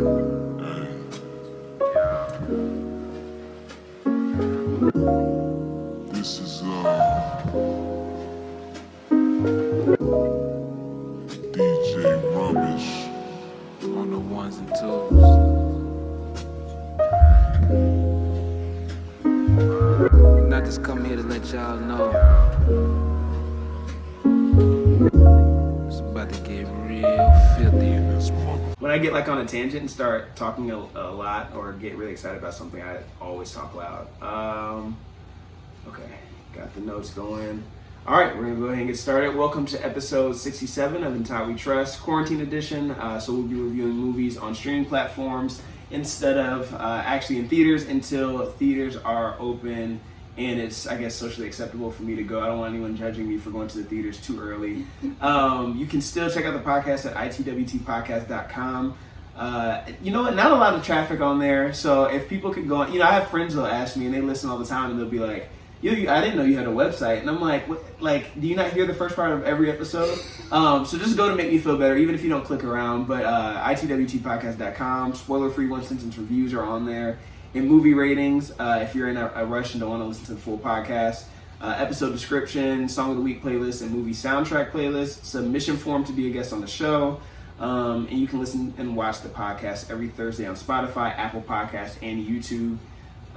This is DJ Rubbish on the ones and twos. And I just come here to let y'all know it's about to get real filthy in this mother. When I get like on a tangent and start talking a lot or get really excited about something, I always talk loud. Okay, got the notes going. All right, we're gonna go ahead and get started. Welcome to episode 67 of ITWT, quarantine edition. So we'll be reviewing movies on streaming platforms instead of actually in theaters until theaters are open and it's, I guess, socially acceptable for me to go. I don't want anyone judging me for going to the theaters too early. You can still check out the podcast at ITWTpodcast.com. You know what? Not a lot of traffic on there. So if people could go, I have friends that'll ask me and they listen all the time and they'll be like, I didn't know you had a website. And I'm like, what, like, do you not hear the first part of every episode? So just go to make me feel better, even if you don't click around. But ITWTpodcast.com, spoiler-free one-sentence reviews are on there. And movie ratings, if you're in a rush and don't want to listen to the full podcast. Episode description, song of the week playlist, and movie soundtrack playlist. Submission form to be a guest on the show. And you can listen and watch the podcast every Thursday on Spotify, Apple Podcasts, and YouTube.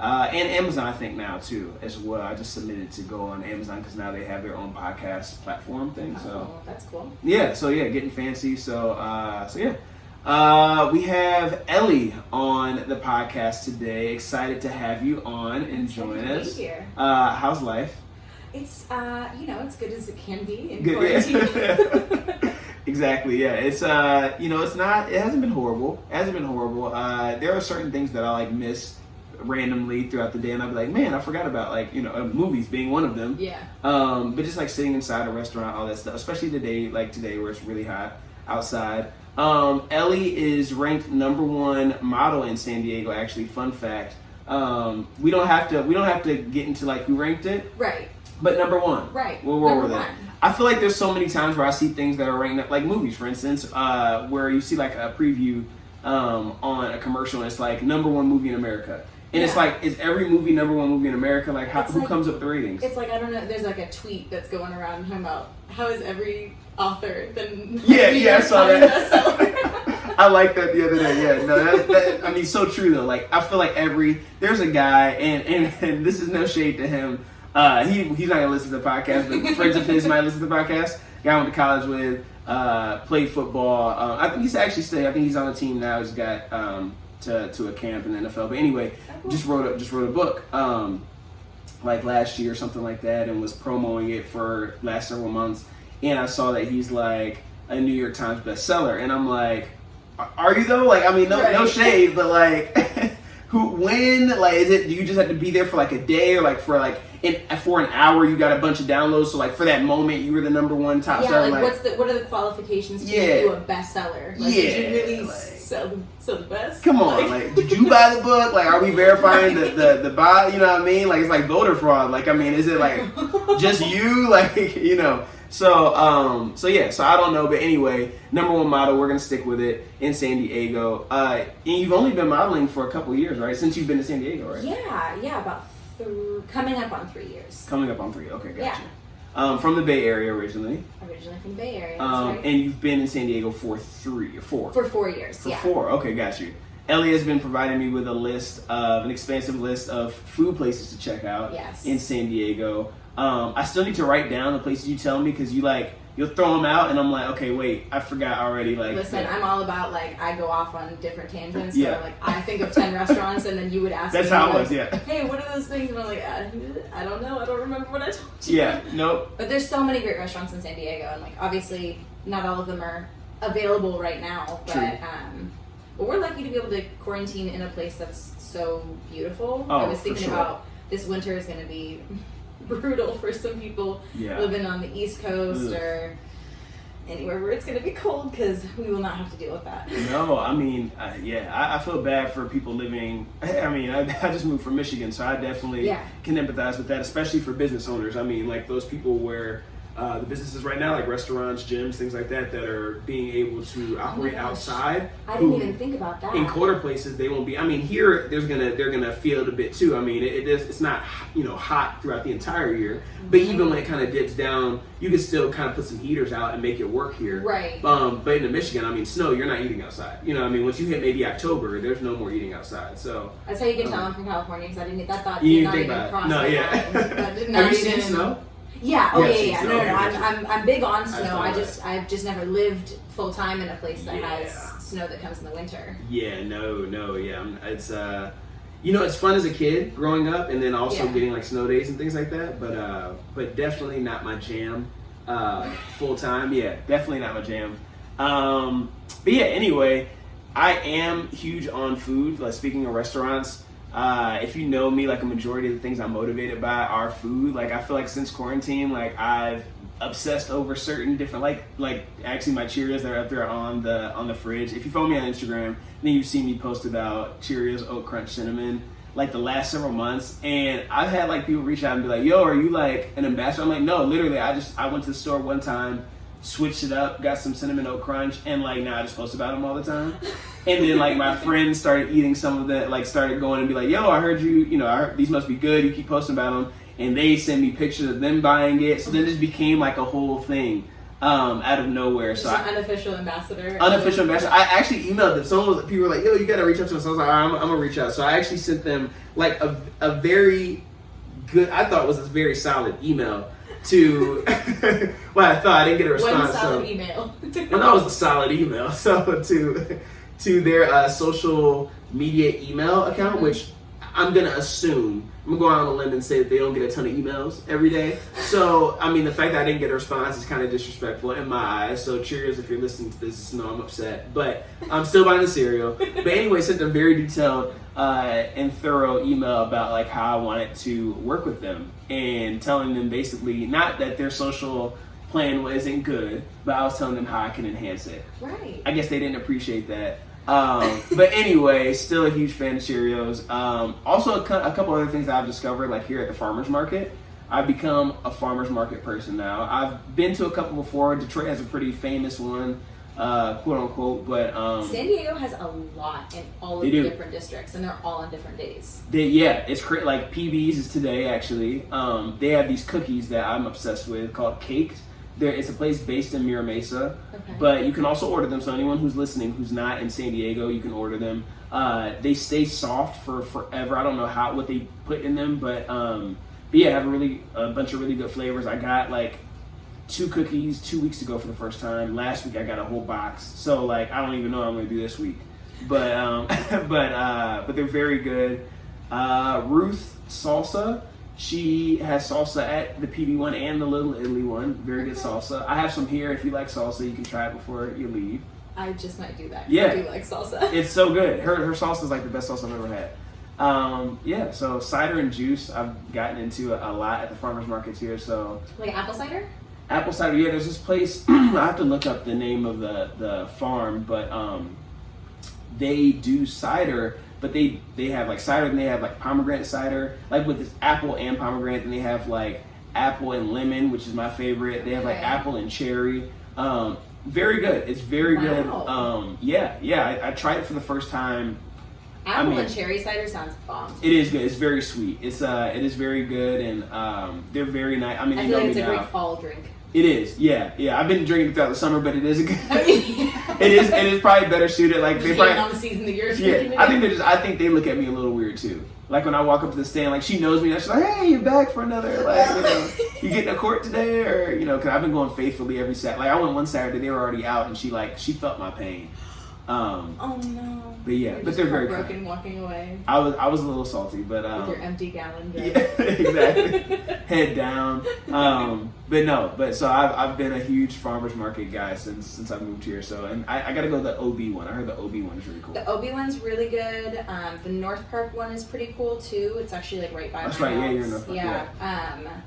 And Amazon, I think, now, too, as well. I just submitted to go on Amazon because now they have their own podcast platform thing. So that's cool. Yeah, getting fancy. So yeah. We have Ellie on the podcast today. Excited to have you on and join us. Be here. How's life? It's, it's good as it can be in Good, quarantine. yeah. Exactly, yeah. It's, it hasn't been horrible. There are certain things that I, miss randomly throughout the day, and I'll be like, man, I forgot about, movies being one of them. Yeah. But just, sitting inside a restaurant, all that stuff, especially today where it's really hot outside. Ellie is ranked #1 model in San Diego, actually. Fun fact. We don't have to get into, who ranked it. Right. But #1. Right. We'll roll with it. I feel like there's so many times where I see things that are ranked, like movies, for instance, where you see a preview on a commercial and it's #1 movie in America. And it's is every movie #1 movie in America? Who comes up with the ratings? It's I don't know, there's a tweet that's going around talking about how is every author been I saw that. I like that the other day. Yeah, no, so true though. I feel like there's a guy, and this is no shade to him. He's not gonna listen to the podcast, but friends of his might listen to the podcast. Guy I went to college with, played football. I think he's actually I think he's on a team now. He's got to a camp in the NFL. But anyway, just wrote a book last year or something like that, and was promoting it for last several months. And I saw that he's a New York Times bestseller, and I'm like, are you though? No shade, but when is it? Do you just have to be there for a day, or for an hour you got a bunch of downloads? So for that moment you were the #1 top seller. What are the qualifications to do a bestseller? Did you really sell the best? Come on, did you buy the book? Are we verifying the buy? You know what I mean? It's voter fraud. Is it just you? So I don't know, but anyway, #1 model, we're gonna stick with it in San Diego. And you've only been modeling for a couple of years, right? Since you've been to San Diego, right? Yeah, about coming up on 3 years. Coming up on 3, okay, gotcha. Yeah. From the Bay Area originally. Originally from the Bay Area, that's right. And you've been in San Diego for 3 or 4? For 4 years, For 4, okay, got you. Ellie has been providing me with an expansive list of food places to check out in San Diego. I still need to write down the places you tell me, because you'll throw them out and I'm like, okay, wait, I forgot already. Listen, I'm all about I go off on different tangents. So I think of 10 restaurants and then you would ask me. That's how it was, yeah. Hey, what are those things? And I'm like, I don't know. I don't remember what I told you. Yeah, nope. But there's so many great restaurants in San Diego, and obviously not all of them are available right now. But we're lucky to be able to quarantine in a place that's so beautiful. Oh, I was thinking about this winter is going to be brutal for some people living on the East Coast or anywhere where it's going to be cold, because we will not have to deal with that. No, I feel bad for people living. I just moved from Michigan, so I definitely can empathize with that, especially for business owners. Those people where the businesses right now, like restaurants, gyms, things like that, that are being able to operate outside. I didn't even think about that. In colder places, they won't be. I mean, here they're gonna feel it a bit too. I mean, it's not hot throughout the entire year, but even when it kind of dips down, you can still kind of put some heaters out and make it work here. Right. But in Michigan, I mean, snow, you're not eating outside. You know, I mean, once you hit maybe October, there's no more eating outside. So that's how you can tell I'm from California, because I didn't. That thought you did not think even about cross it. No, my yeah. mind. Have you seen snow? Yeah. Oh yeah. Snow. No. Okay. I'm big on snow. I've I've just never lived full time in a place that Yeah. has snow that comes in the winter. Yeah. No. Yeah. It's it's fun as a kid growing up, and then also getting like snow days and things like that. But definitely not my jam. Full time, yeah, definitely not my jam. But yeah, anyway, I am huge on food. Like, speaking of restaurants, if you know me, like, a majority of the things I'm motivated by are food. Like, I feel like since quarantine, like, I've obsessed over certain different, like actually my Cheerios that are up there on the fridge. If you follow me on Instagram, then you've seen me post about Cheerios Oat Crunch Cinnamon like the last several months, and I've had like people reach out and be like, yo, are you like an ambassador? I'm like, no, literally, I went to the store one time, switched it up, got some cinnamon oat crunch, and like now I just post about them all the time. And then like my friends started eating some of that, like started going and be like, yo, I heard these must be good, you keep posting about them, and they send me pictures of them buying it. So then it just became like a whole thing out of nowhere. Just so an unofficial ambassador. Unofficial ambassador. I actually emailed them. People were like, yo, you gotta reach out to us. So I was like, all right, I'm gonna reach out. So I actually sent them like a very good, I thought was a very solid email to, well, I thought I didn't get a response. One solid email. Well, that was a solid email. So to their social media email account, which I'm gonna assume, I'm gonna go out on a limb and say that they don't get a ton of emails every day. So, I mean, the fact that I didn't get a response is kind of disrespectful in my eyes. So, Cheerios, if you're listening to this, no, I'm upset. But I'm still buying the cereal. But anyway, sent a very detailed and thorough email about like how I wanted to work with them, and telling them basically not that their social plan wasn't good, but I was telling them how I can enhance it. Right. I guess they didn't appreciate that. But anyway, still a huge fan of Cheerios. Also, a couple other things that I've discovered, like here at the farmer's market. I've become a farmer's market person now. I've been to a couple before. Detroit has a pretty famous one, quote unquote, but San Diego has a lot in all of the different districts, and they're all on different days. It's great. Like PB's is today actually. They have these cookies that I'm obsessed with called Caked. It's a place based in Mira Mesa, but you can also order them. So anyone who's listening who's not in San Diego, you can order them. They stay soft for forever. I don't know what they put in them, but yeah, have a bunch of really good flavors. I got like 2 cookies 2 weeks ago for the first time. Last week I got a whole box. So like I don't even know what I'm gonna do this week, but but they're very good. Ruth Salsa. She has salsa at the PB one and the Little Italy one. Very good salsa. I have some here. If you like salsa, you can try it before you leave. I just might do that. Yeah. I do like salsa. It's so good. Her salsa is like the best salsa I've ever had. Yeah, so cider and juice I've gotten into a lot at the farmers markets here. So like apple cider? Apple cider, yeah. There's this place, I have to look up the name of the farm, but they do cider. But they have like cider, and they have like pomegranate cider, like with this apple and pomegranate, and they have like apple and lemon, which is my favorite. They have like apple and cherry. Very good. It's very good. Yeah. I tried it for the first time. Apple and cherry cider sounds bomb. It is good. It's very sweet. It is very good, and they're very nice. I mean, I feel like it's a great fall drink. It is, yeah. I've been drinking it throughout the summer, but it is a good. It is probably better suited. Like they probably on the season that you're drinking. Yeah, I think they look at me a little weird too. Like when I walk up to the stand, like she knows me, and she's like, "Hey, you're back for another you getting a quart today?" Or because I've been going faithfully every Saturday. Like I went one Saturday, they were already out, and she felt my pain. Oh no. But yeah, but they're very broken walking away. I was a little salty, but with your empty gallon jug. Yeah, exactly. Head down. So I've been a huge farmers market guy since I moved here. So and I gotta go to the OB one. I heard the OB one is really cool. The OB one's really good. The North Park one is pretty cool too. It's actually like right by That's my right. house. Yeah, you're in North Park. Yeah.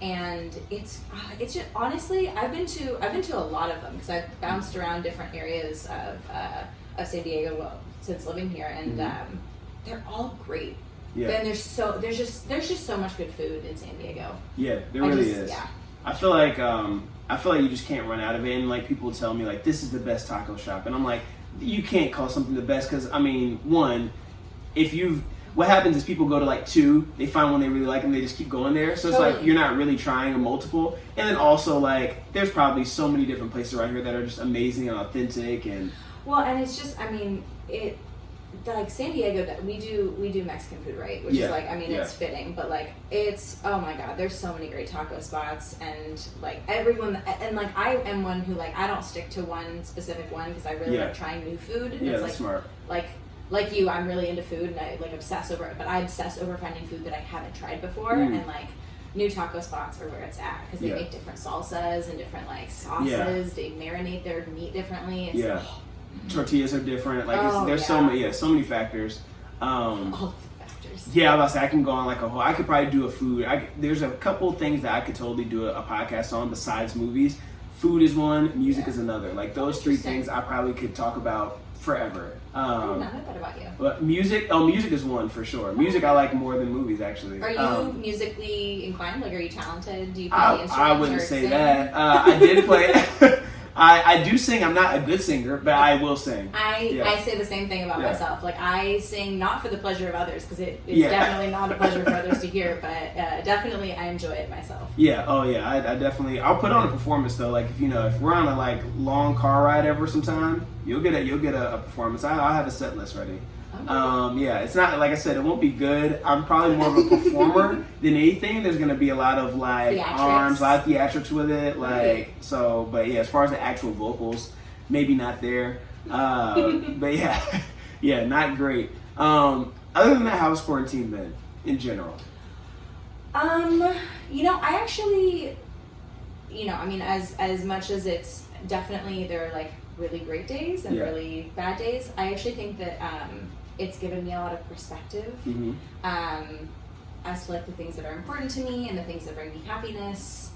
And it's just honestly I've been to a lot of them because I've bounced around different areas of San Diego since living here, and they're all great. Yeah. And there's just so much good food in San Diego. Yeah, there really is. Yeah. I feel like you just can't run out of it. And like people tell me like this is the best taco shop, and I'm like, you can't call something the best because I mean, one, what happens is people go to like 2, they find one they really like and they just keep going there. So it's like you're not really trying a multiple. And then also like there's probably so many different places around here that are just amazing and authentic and well, and it's just I mean it like San Diego we do Mexican food, right? Which is like I mean it's fitting, but like it's oh my god, there's so many great taco spots and like everyone and like I am one who like I don't stick to one specific one because I really like trying new food. And yeah, it's that's like smart. Like you, I'm really into food and I like obsess over finding food that I haven't tried before and like new taco spots are where it's at because they make different salsas and different like sauces. They marinate their meat differently. It's tortillas are different. Like there's so many factors. All the factors. Yeah, I was about to say I can go on like a whole. I could probably do a food. There's a couple things that I could totally do a podcast on besides movies. Food is one, music is another. Like those 3 things I probably could talk about forever. I didn't know that about you. But music is one for sure. Music I like more than movies actually. Are you musically inclined? Like, are you talented? Do you play instruments? I wouldn't say sing? that. I did play. I do sing. I'm not a good singer, but I will sing. I say the same thing about myself. Like I sing not for the pleasure of others because it's definitely not a pleasure for others to hear, but definitely I enjoy it myself. Yeah. Oh yeah. I definitely. I'll put on a performance though. Like if we're on a like long car ride ever sometime, you'll get a performance. I'll have a set list ready. Okay. It's not like I said. It won't be good. I'm probably more of a performer than anything. There's gonna be a lot of like arms, a lot of theatrics with it. Like so, but yeah. As far as the actual vocals, maybe not there. But yeah, not great. Other than that, how's quarantine been in general? I actually, I mean, as much as it's definitely there are like really great days and really bad days. I actually think that it's given me a lot of perspective as to like the things that are important to me and the things that bring me happiness.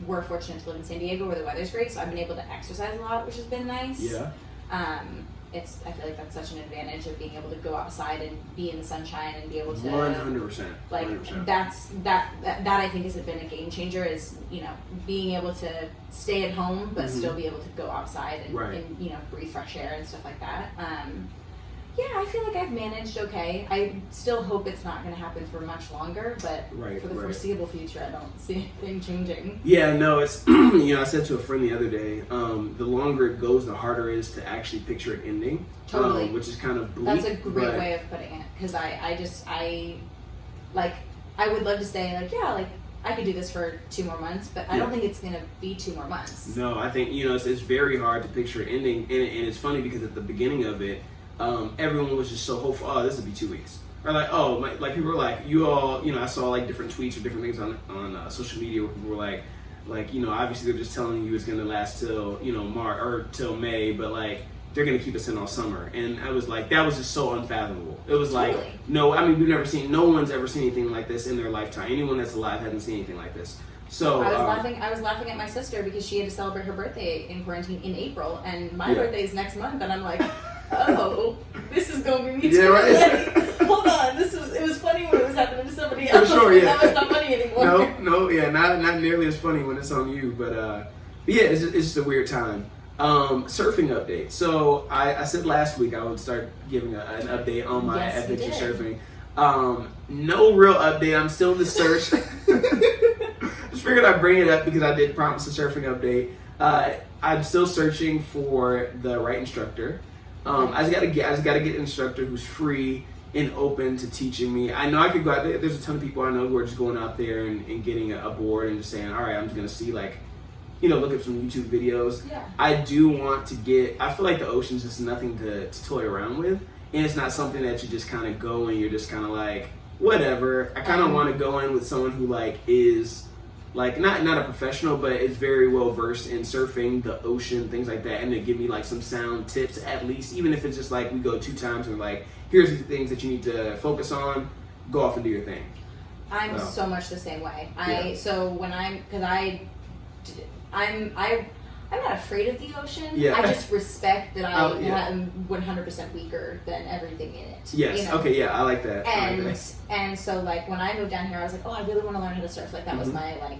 We're fortunate to live in San Diego where the weather's great, so I've been able to exercise a lot, which has been nice. Yeah. I feel like that's such an advantage of being able to go outside and be in the sunshine and be able to 100%. like 100%. that I think has been a game changer is being able to stay at home but still be able to go outside and breathe fresh air and stuff like that. I feel like I've managed okay. I still hope it's not going to happen for much longer, but for the foreseeable future, I don't see anything changing. Yeah, no, it's, I said to a friend the other day, the longer it goes, the harder it is to actually picture an ending. Totally. Which is kind of bleak. That's a great way of putting it, because I would love to say, I could do this for 2 more months, but I don't think it's going to be 2 more months. No, I think, it's very hard to picture an ending, and it's funny because at the beginning of it, everyone was just so hopeful. Oh, this would be 2 weeks, or like people were like, you all, I saw like different tweets or different things on social media where people were like, obviously they're just telling you it's gonna last till March or till May, but like they're gonna keep us in all summer, and I was like, that was just so unfathomable. It was like, no, I mean no one's ever seen anything like this in their lifetime. Anyone that's alive hasn't seen anything like this. So I was laughing at my sister because she had to celebrate her birthday in quarantine in April, and my birthday is next month, and I'm like, oh, this is going to be me too. Yeah, right. Like, hold on, it was funny when it was happening to somebody else. For sure, yeah. Now it's not funny anymore. No, not nearly as funny when it's on you, but it's just a weird time. Surfing update. So I said last week I would start giving an update on my adventure surfing. No real update. I'm still in the search. Just figured I'd bring it up because I did promise a surfing update. I'm still searching for the right instructor. I just gotta get an instructor who's free and open to teaching me. I know I could go out there. There's a ton of people I know who are just going out there and getting a board and just saying, all right, I'm just gonna see look at some YouTube videos. Yeah. I do want to I feel like the ocean's just nothing to toy around with, and it's not something that you just kind of go and you're just kind of like whatever. I kind of want to go in with someone who is not a professional, but is very well versed in surfing, the ocean, things like that, and they give me some sound tips at least, even if it's just we go 2 times and here's the things that you need to focus on, go off and do your thing. I'm so much the same way. I'm not afraid of the ocean. Yeah. I just respect that I am 100% weaker than everything in it. Yes. Okay. Yeah. I like that. And so when I moved down here, I was like, oh, I really want to learn how to surf. That was my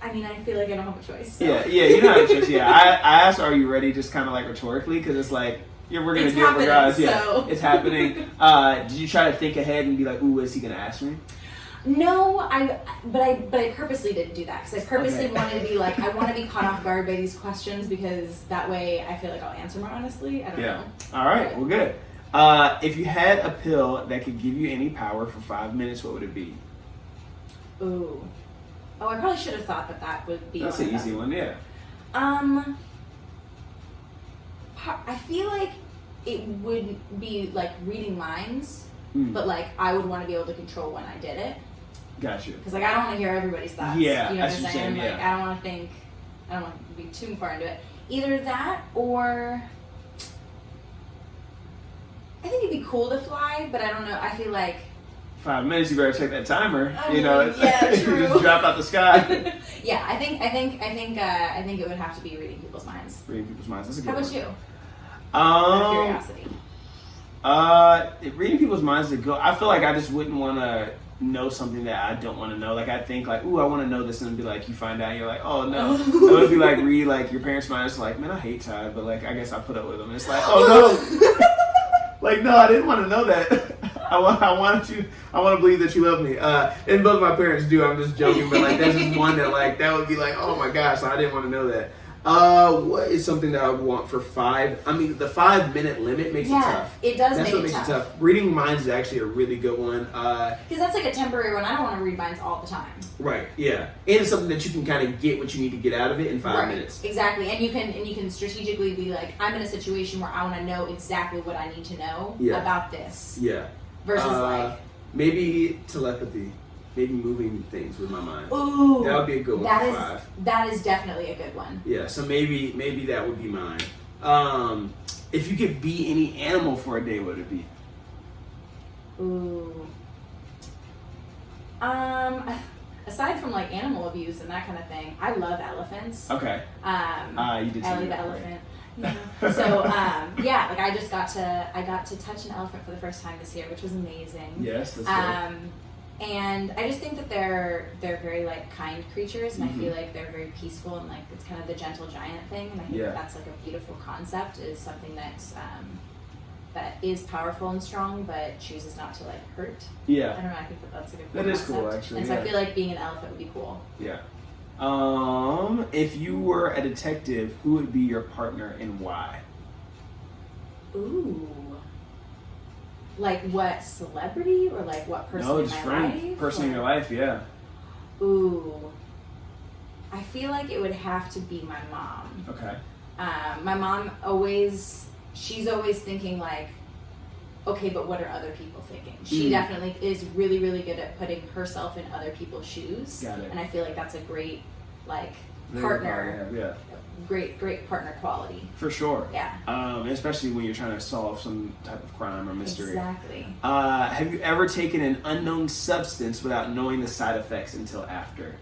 I mean, I feel like I don't have a choice. So. Yeah, you don't have a choice. Yeah, I asked, "Are you ready?" Just kind of like rhetorically, because it's like, yeah, we're gonna do it regardless. Yeah, so. It's happening. Did you try to think ahead and be like, "Ooh, what is he gonna ask me?" No, but I purposely didn't do that because I purposely wanted to be like, I want to be caught off guard by these questions because that way I feel like I'll answer more honestly. I don't know. All right. Well, good. If you had a pill that could give you any power for 5 minutes, what would it be? Ooh. Oh, I probably should have thought that would be. That's an easy one. Yeah. I feel like it would be like reading minds, but like I would want to be able to control when I did it. Gotcha. Because like I don't want to hear everybody's thoughts. Yeah, you know what I'm saying? Yeah. Like I don't want to think. I don't want to be too far into it. Either that or I think it'd be cool to fly, but I don't know. I feel like 5 minutes. You better check that timer. I mean, yeah, true. You just drop out the sky. Yeah, I think it would have to be reading people's minds. Reading people's minds. That's a good How one. about you? Out of curiosity. Reading people's minds is good. I feel like I just wouldn't want to know something that I don't want to know. Like I think like, ooh, I want to know this, and be like, you find out, and you're like, oh no. It would be like read like your parents' minds. Like, man, I hate Todd, but like I guess I put up with him. And it's like, oh no. Like no, I didn't want to know that. I want to believe that you love me. And both my parents do. I'm just joking, but like that's just one that like that would be like, oh my gosh, I didn't want to know that. What is something that I would want for 5? I mean, the 5 minute limit makes it tough. It does. That's what makes it tough. Reading minds is actually a really good one. Because that's like a temporary one. I don't want to read minds all the time. Right. Yeah. And it's something that you can kind of get what you need to get out of it in 5 minutes. Exactly. And you can strategically be like, I'm in a situation where I want to know exactly what I need to know about this. Yeah. Versus like maybe telepathy. Maybe moving things with my mind. Ooh, that would be a good one for 5. That is definitely a good one. Yeah, so maybe that would be mine. If you could be any animal for a day, what would it be? Ooh. Aside from like animal abuse and that kind of thing, I love elephants. Okay. You did Ellie the elephant. Yeah. So yeah, like I got to touch an elephant for the first time this year, which was amazing. Yes, that's good. And I just think that they're very like kind creatures, and I feel like they're very peaceful, and like it's kind of the gentle giant thing, and I think that's like a beautiful concept, is something that's that is powerful and strong, but chooses not to like hurt. Yeah. I don't know. I think that's a good. That concept. Is cool, actually. And so I feel like being an elephant would be cool. Yeah. If you were a detective, who would be your partner and why? Ooh. Like what celebrity or like what person in my life? Person in your life, yeah. Ooh. I feel like it would have to be my mom. Okay. My mom she's always thinking like, okay, but what are other people thinking? She definitely is really, really good at putting herself in other people's shoes. Got it. And I feel like that's a great like Very partner. Yeah. Great partner quality. For sure. Yeah. Especially when you're trying to solve some type of crime or mystery. Exactly. Have you ever taken an unknown substance without knowing the side effects until after?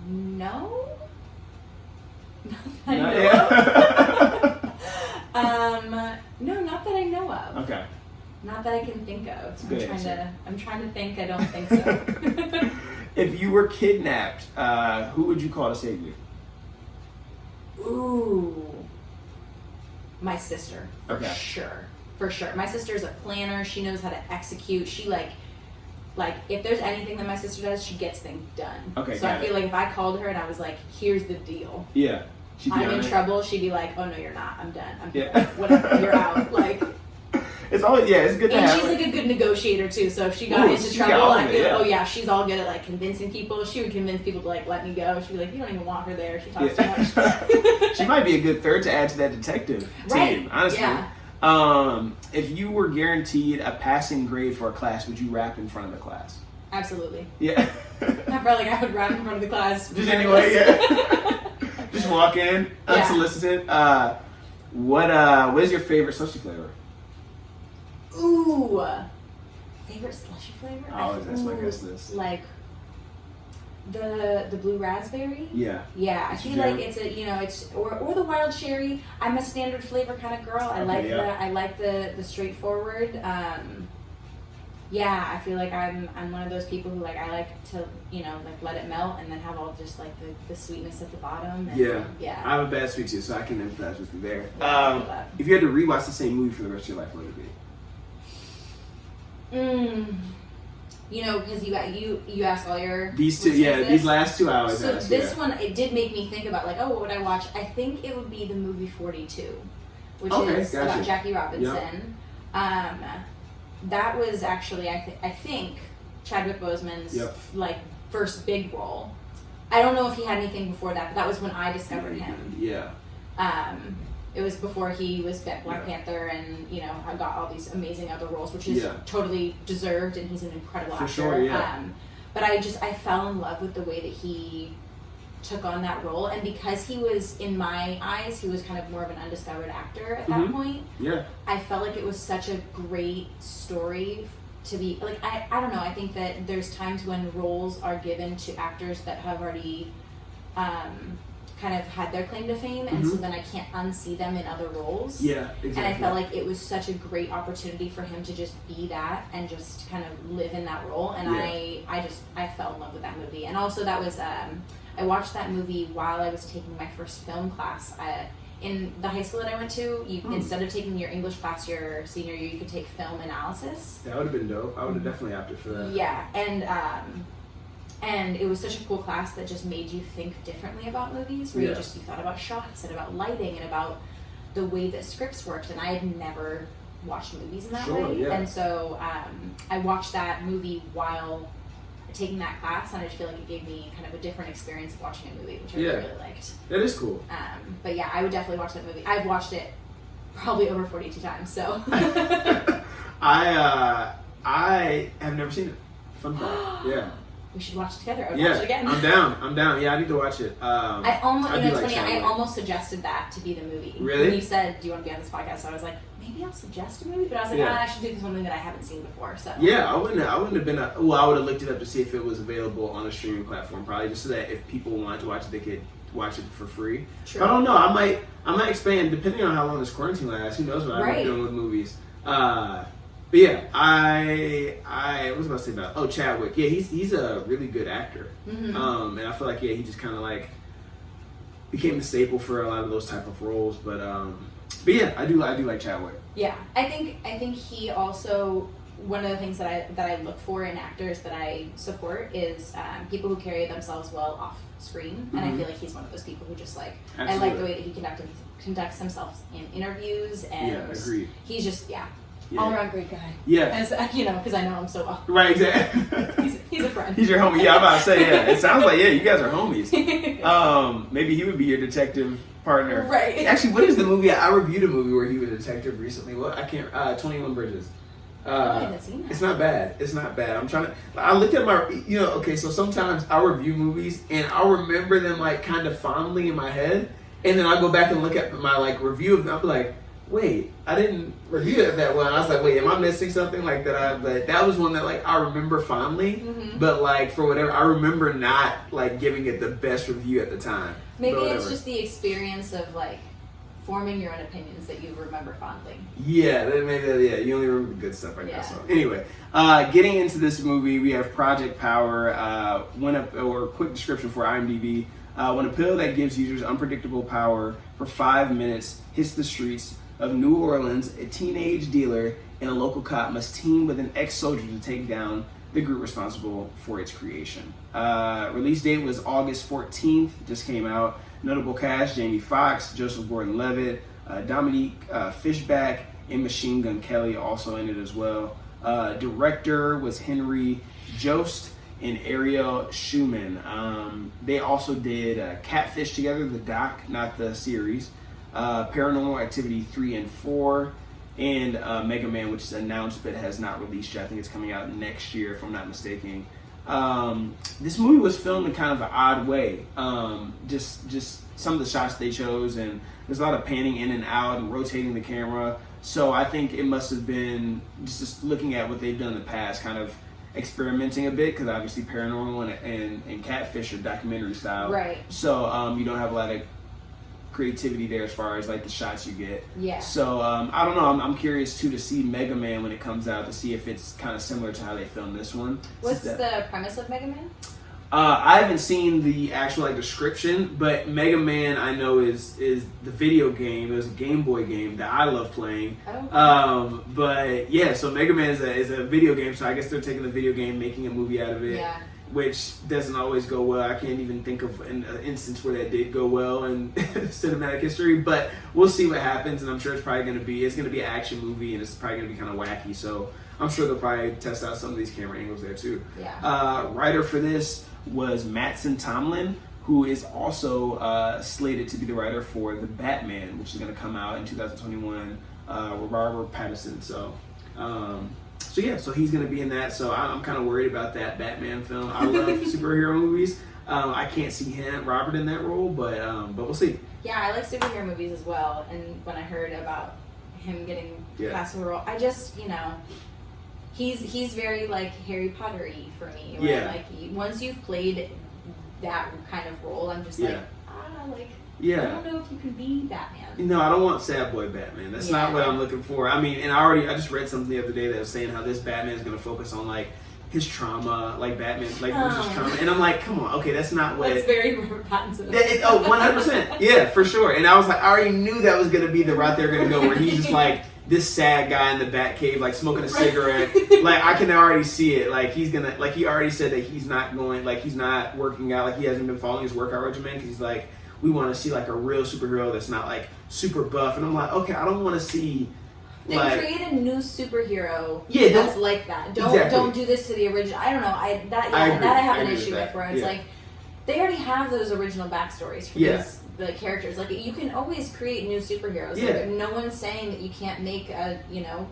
No. No, No, not that I know of. Okay. Not that I can think of. I'm trying to think. I don't think so. If you were kidnapped, who would you call to save you? Ooh. My sister. Okay. For sure. My sister's a planner. She knows how to execute. She like if there's anything that my sister does, she gets things done. Okay. So I feel like if I called her and I was like, here's the deal. Yeah. I'm in trouble, she'd be like, oh no, you're not. I'm done. Yeah. Whatever, you're out. Like it's always it's good to have. And she's like a good negotiator too. So if she got into trouble, I feel like, she's all good at like convincing people. She would convince people to like let me go. She'd be like, you don't even want her there. She talks too much. She might be a good third to add to that detective team, honestly. Yeah. If you were guaranteed a passing grade for a class, would you rap in front of the class? Absolutely. Yeah. I felt like I would rap in front of the class. Just anyway, yeah. Just walk in, unsolicited. What is your favorite slushy flavor? Ooh. Favorite slushy flavor? Oh, that's my guess list. Like the blue raspberry? Yeah. Yeah, I feel like it's it's or the wild cherry. I'm a standard flavor kind of girl. I like the straightforward. Yeah, I feel like I'm one of those people who like I like to like let it melt and then have all just like the sweetness at the bottom. And, yeah. I have a bad sweet tooth, so I can empathize with you there. Yeah, I feel that. If you had to rewatch the same movie for the rest of your life, what would it be? Because you ask all your these two, these last 2 hours. So this one, it did make me think about like, oh, what would I watch? I think it would be the movie 42, which is about Jackie Robinson. Yep. That was actually I think Chadwick Boseman's like first big role. I don't know if he had anything before that, but that was when I discovered him. Yeah. It was before he was Black Panther, and I got all these amazing other roles, which is totally deserved, and he's an incredible actor. Sure, yeah. But I fell in love with the way that he took on that role, and because he was, in my eyes, he was kind of more of an undiscovered actor at that point. Yeah. I felt like it was such a great story to be like I don't know. I think that there's times when roles are given to actors that have already kind of had their claim to fame, and so then I can't unsee them in other roles. Yeah, exactly. And I felt like it was such a great opportunity for him to just be that and just kind of live in that role. And I fell in love with that movie. And also that was I watched that movie while I was taking my first film class. In the high school that I went to, instead of taking your English class your senior year, you could take film analysis. That would have been dope. I would have definitely opted for that. Yeah, and it was such a cool class that just made you think differently about movies, where you thought about shots and about lighting and about the way that scripts worked. And I had never watched movies in that way. Yeah. And so I watched that movie while taking that class, and I just feel like it gave me kind of a different experience of watching a movie, which I really liked. That is cool. But yeah, I would definitely watch that movie. I've watched it probably over 42 times, so. I have never seen it. Fun fact. Yeah. We should watch it together. I would watch it again. I'm down. Yeah, I need to watch it. I almost suggested that to be the movie. Really? When you said, do you want to be on this podcast? So I was like, maybe I'll suggest a movie. But I was like, I should do something that I haven't seen before. So yeah, I wouldn't have been. I would have looked it up to see if it was available on a streaming platform, probably just so that if people wanted to watch it, they could watch it for free. True. But I don't know. I might expand depending on how long this quarantine lasts. Who knows what I'm doing with movies. But yeah, I was about to say about Chadwick. Yeah, he's a really good actor. And I feel like he just kind of like became the staple for a lot of those type of roles. But yeah, I do like Chadwick. Yeah, I think he also, one of the things that I look for in actors that I support is people who carry themselves well off screen, and I feel like he's one of those people who just like Absolutely. I like the way that he conducts himself in interviews, and agreed. He's just all around great guy. Yeah. As because I know him so well. Right, exactly. he's a friend. He's your homie. Yeah, I'm about to say, it sounds like, you guys are homies. Maybe he would be your detective partner. Right. Actually, what is the movie? I reviewed a movie where he was a detective recently. What? I can't, 21 Bridges. I haven't seen that. It's not bad. I'm trying to, I look at my, so sometimes I review movies and I'll remember them like kind of fondly in my head. And then I'll go back and look at my like review of them. I'll be like, wait, I didn't review it that well. And I was like, wait, am I missing something like that? But that was one that like I remember fondly, but like for whatever, I remember not like giving it the best review at the time. Maybe it's just the experience of like forming your own opinions that you remember fondly. Yeah, maybe you only remember the good stuff, I guess. So anyway, getting into this movie, we have Project Power. Quick description for IMDb. When a pill that gives users unpredictable power for 5 minutes hits the streets of New Orleans, a teenage dealer and a local cop must team with an ex-soldier to take down the group responsible for its creation. Release date was August 14th, just came out. Notable cast: Jamie Foxx, Joseph Gordon-Levitt, Dominique Fishback, and Machine Gun Kelly also in it as well. Director was Henry Jost and Ariel Schumann. They also did Catfish together, the doc, not the series. Paranormal Activity 3 and 4, and Mega Man, which is announced but has not released yet. I think it's coming out next year, if I'm not mistaken. This movie was filmed in kind of an odd way. Just some of the shots they chose, and there's a lot of panning in and out and rotating the camera. So I think it must have been just looking at what they've done in the past, kind of experimenting a bit, because obviously Paranormal and Catfish are documentary style. Right. So you don't have a lot of creativity there as far as like the shots you get. Yeah. So I don't know. I'm curious too to see Mega Man when it comes out, to see if it's kind of similar to how they filmed this one. What's the premise of Mega Man? I haven't seen the actual like description, but Mega Man I know is the video game. It was a Game Boy game that I love playing. Oh. But yeah, so Mega Man is a video game. So I guess they're taking the video game, making a movie out of it. Yeah. Which doesn't always go well. I can't even think of an instance where that did go well in cinematic history. But we'll see what happens, and I'm sure it's probably going to be an action movie, and it's probably going to be kind of wacky. So I'm sure they'll probably test out some of these camera angles there too. Yeah. Writer for this was Mattson Tomlin, who is also slated to be the writer for The Batman, which is going to come out in 2021 with Robert Pattinson. So he's going to be in that. So I'm kind of worried about that Batman film. I love superhero movies. I can't see Robert in that role, but we'll see. Yeah, I like superhero movies as well. And when I heard about him getting cast for the role, I just, he's very like Harry Potter-y for me. Right? Yeah. Like once you've played that kind of role, I'm just like I don't know if you can be Batman. No, I don't want sad boy Batman. That's not what I'm looking for. I mean, and I just read something the other day that was saying how this Batman is going to focus on like his trauma, like Batman, like Bruce's trauma, and I'm like, come on, okay, that's not what. That's very Robert Pattinson. 100%, yeah, for sure. And I was like, I already knew that was going to be the route they're going to go, where he's just like this sad guy in the Batcave, like smoking a cigarette. Like I can already see it. Like he's gonna, like he already said that he's not going, like he's not working out, like he hasn't been following his workout regimen because he's like, we want to see like a real superhero that's not like super buff. And I'm like, okay, I don't want to see. Then create a new superhero Yeah, that's like that. Don't do this to the original. I don't know. I have an issue with where it's like they already have those original backstories for the characters. Like you can always create new superheroes. Yeah. Like, no one's saying that you can't make a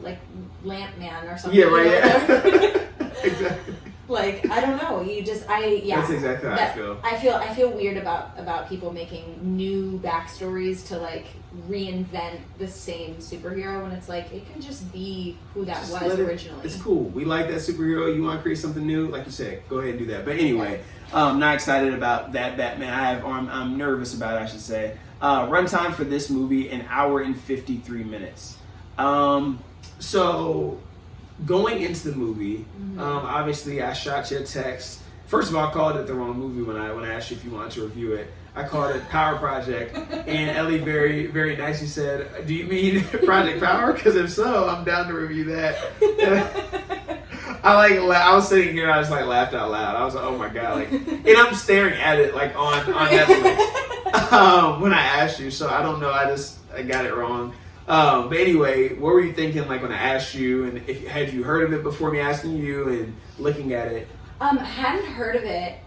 like Lamp Man or something. Yeah, right. Yeah. Exactly. Like I don't know. That's exactly how I feel. I feel weird about people making new backstories to like reinvent the same superhero when it's like it can just be who that was originally. It's cool. We like that superhero. You want to create something new, like you said, go ahead and do that. But anyway, not excited about that Batman. I'm nervous about it, I should say. Runtime for this movie, 1 hour and 53 minutes. So going into the movie, obviously I shot you a text. First of all, I called it the wrong movie when I asked you if you wanted to review it. I called it Power Project, and Ellie very, very nicely said, "Do you mean Project Power? Because if so, I'm down to review that." I was sitting here, and I just like laughed out loud. I was like, "Oh my god!" Like, and I'm staring at it like on Netflix when I asked you. So I don't know. I got it wrong. But anyway, what were you thinking like when I asked you, and had you heard of it before me asking you and looking at it? Hadn't heard of it.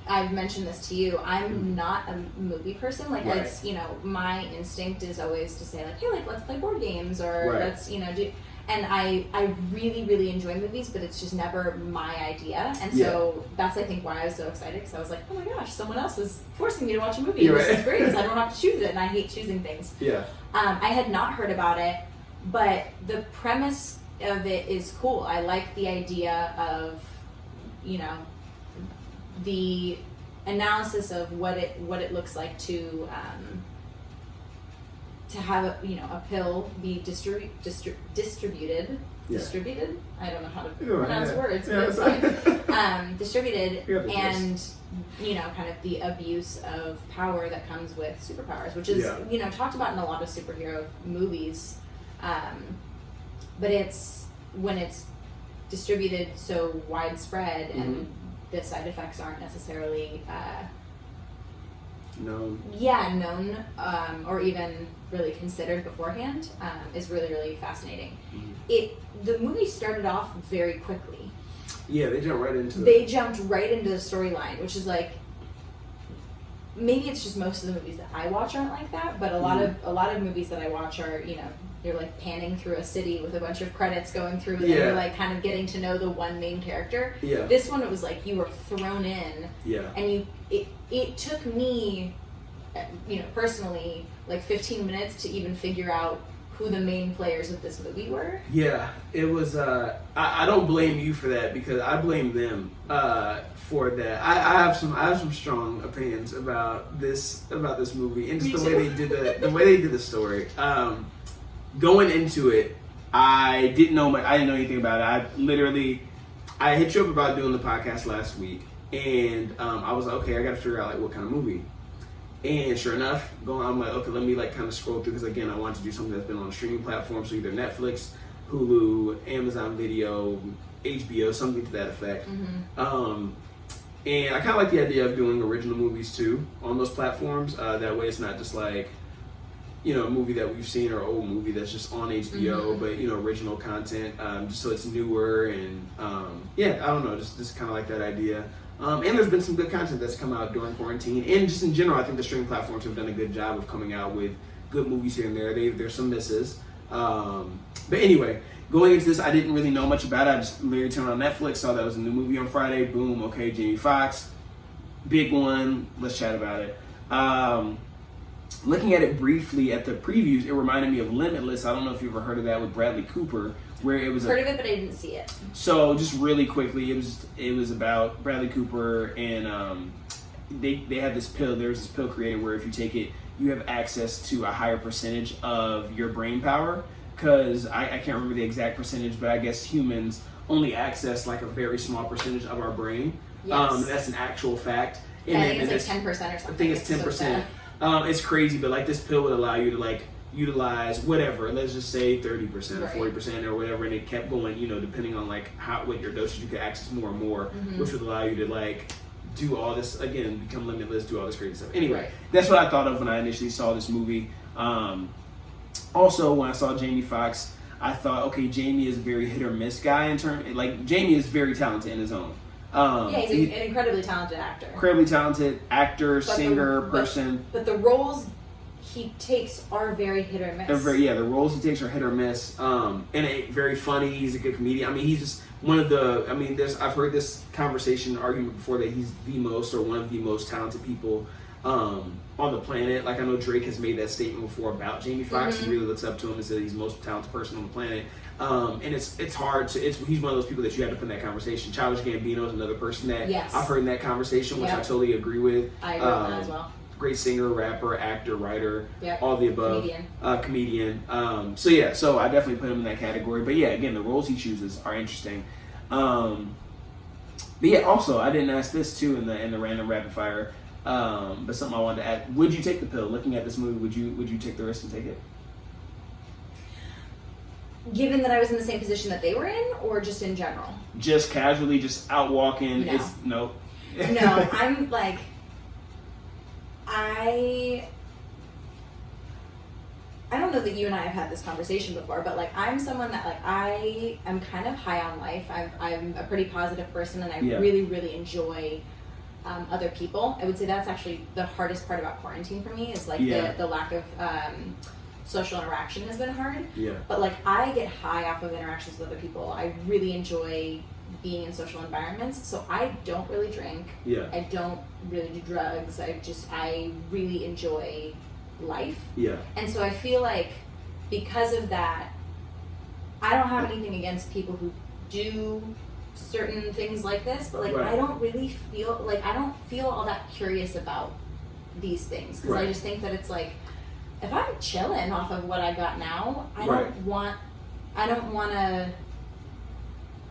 I've mentioned this to you. I'm not a movie person. Like it's my instinct is always to say like, hey, like let's play board games or let's do. And I really, really enjoy movies, but it's just never my idea. And so that's I think why I was so excited, because I was like, oh my gosh, someone else is forcing me to watch a movie. This is great because I don't have to choose it, and I hate choosing things. Yeah. I had not heard about it, but the premise of it is cool. I like the idea of the analysis of what it looks like to have a pill be distributed. Distributed. I don't know how to pronounce words, but it's fine. Distributed, and kind of the abuse of power that comes with superpowers, which is talked about in a lot of superhero movies. But it's when it's distributed so widespread and the side effects aren't necessarily known, or even really considered beforehand, is really, really fascinating. The movie started off very quickly. Yeah, they jumped right into the storyline, which is like, maybe it's just most of the movies that I watch aren't like that, but a lot of movies that I watch are, they're like panning through a city with a bunch of credits going through, and you're like kind of getting to know the one main character. Yeah. This one, it was like you were thrown in, and it took me, personally, like 15 minutes to even figure out who the main players of this movie were. Yeah, it was. I don't blame you for that because I blame them for that. I have some strong opinions about this movie and just the way they did the story. Going into it, I didn't know anything about it. I hit you up about doing the podcast last week, and I was like, okay, I got to figure out like what kind of movie. And sure enough, I'm like, okay, let me like kind of scroll through because again, I wanted to do something that's been on a streaming platform, so either Netflix, Hulu, Amazon Video, HBO, something to that effect. Mm-hmm. And I kind of like the idea of doing original movies too on those platforms. That way, it's not just like a movie that we've seen or an old movie that's just on HBO, but original content, just so it's newer and I don't know, just kind of like that idea. And there's been some good content that's come out during quarantine, and just in general, I think the streaming platforms have done a good job of coming out with good movies here and there. There's some misses, but anyway, going into this, I didn't really know much about it. I just literally turned on Netflix, saw that was a new movie on Friday. Boom, okay, Jamie Foxx, big one. Let's chat about it. Looking at it briefly at the previews, it reminded me of Limitless. I don't know if you've ever heard of that with Bradley Cooper, where it was heard of it, but I didn't see it. So just really quickly, it was about Bradley Cooper, and they had this pill. There's this pill created where if you take it, you have access to a higher percentage of your brain power. Because I can't remember the exact percentage, but I guess humans only access like a very small percentage of our brain. Yes. That's an actual fact. And I think it's like 10% or something. I think it's 10%. It's crazy, but like this pill would allow you to like utilize whatever, let's just say 30% or 40% or whatever, and it kept going, depending on like what your dosage, you could access more and more, which would allow you to like do all this, again, become limitless, do all this crazy stuff. Anyway, that's what I thought of when I initially saw this movie. Also, when I saw Jamie Foxx, I thought, okay, Jamie is a very hit or miss guy Jamie is very talented in his own. He's an incredibly talented actor. Incredibly talented actor, singer, person. But the roles he takes are very hit or miss. The roles he takes are hit or miss. And very funny. He's a good comedian. I mean, he's just one of the. I mean, I've heard this argument before that he's the most or one of the most talented people on the planet. Like I know Drake has made that statement before about Jamie Foxx. He really looks up to him and said he's the most talented person on the planet. And it's hard to. He's one of those people that you have to put in that conversation. Childish Gambino is another person that I've heard in that conversation, which I totally agree with. I agree with that as well. Great singer, rapper, actor, writer, all the above. Comedian. So I definitely put him in that category. But yeah, again, the roles he chooses are interesting. But yeah, also I didn't ask this too in the random rapid fire. But something I wanted to add. Would you take the pill? Looking at this movie, would you take the risk to take it? Given that I was in the same position that they were in, or just in general? Just casually, just out walking. No. No, I'm like, I don't know that you and I have had this conversation before, but like I'm someone that like I am kind of high on life. I'm a pretty positive person, and I really, really enjoy other people. I would say that's actually the hardest part about quarantine for me is like the lack of social interaction has been hard. But like I get high off of interactions with other people. I really enjoy being in social environments. So I don't really drink. I don't really do drugs. I really enjoy life. And so I feel like because of that, I don't have anything against people who do certain things like this, but like I don't really feel like I don't feel all that curious about these things because I just think that it's like if I'm chilling off of what I got now, I don't want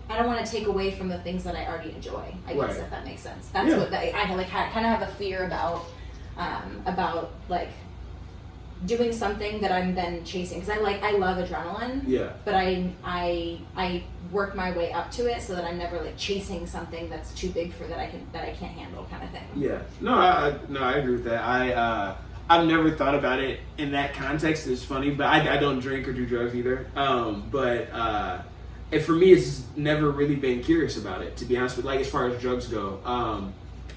to take away from the things that I already enjoy. I guess if that makes sense. That's what I like. Kind of have a fear about like doing something that I'm then chasing because I love adrenaline. But I work my way up to it so that I'm never like chasing something that's too big for that I can't handle kind of thing. No, I agree with that. I've never thought about it in that context. It's funny, but I don't drink or do drugs either. And for me, it's never really been curious about it, to be honest with you. Like, as far as drugs go,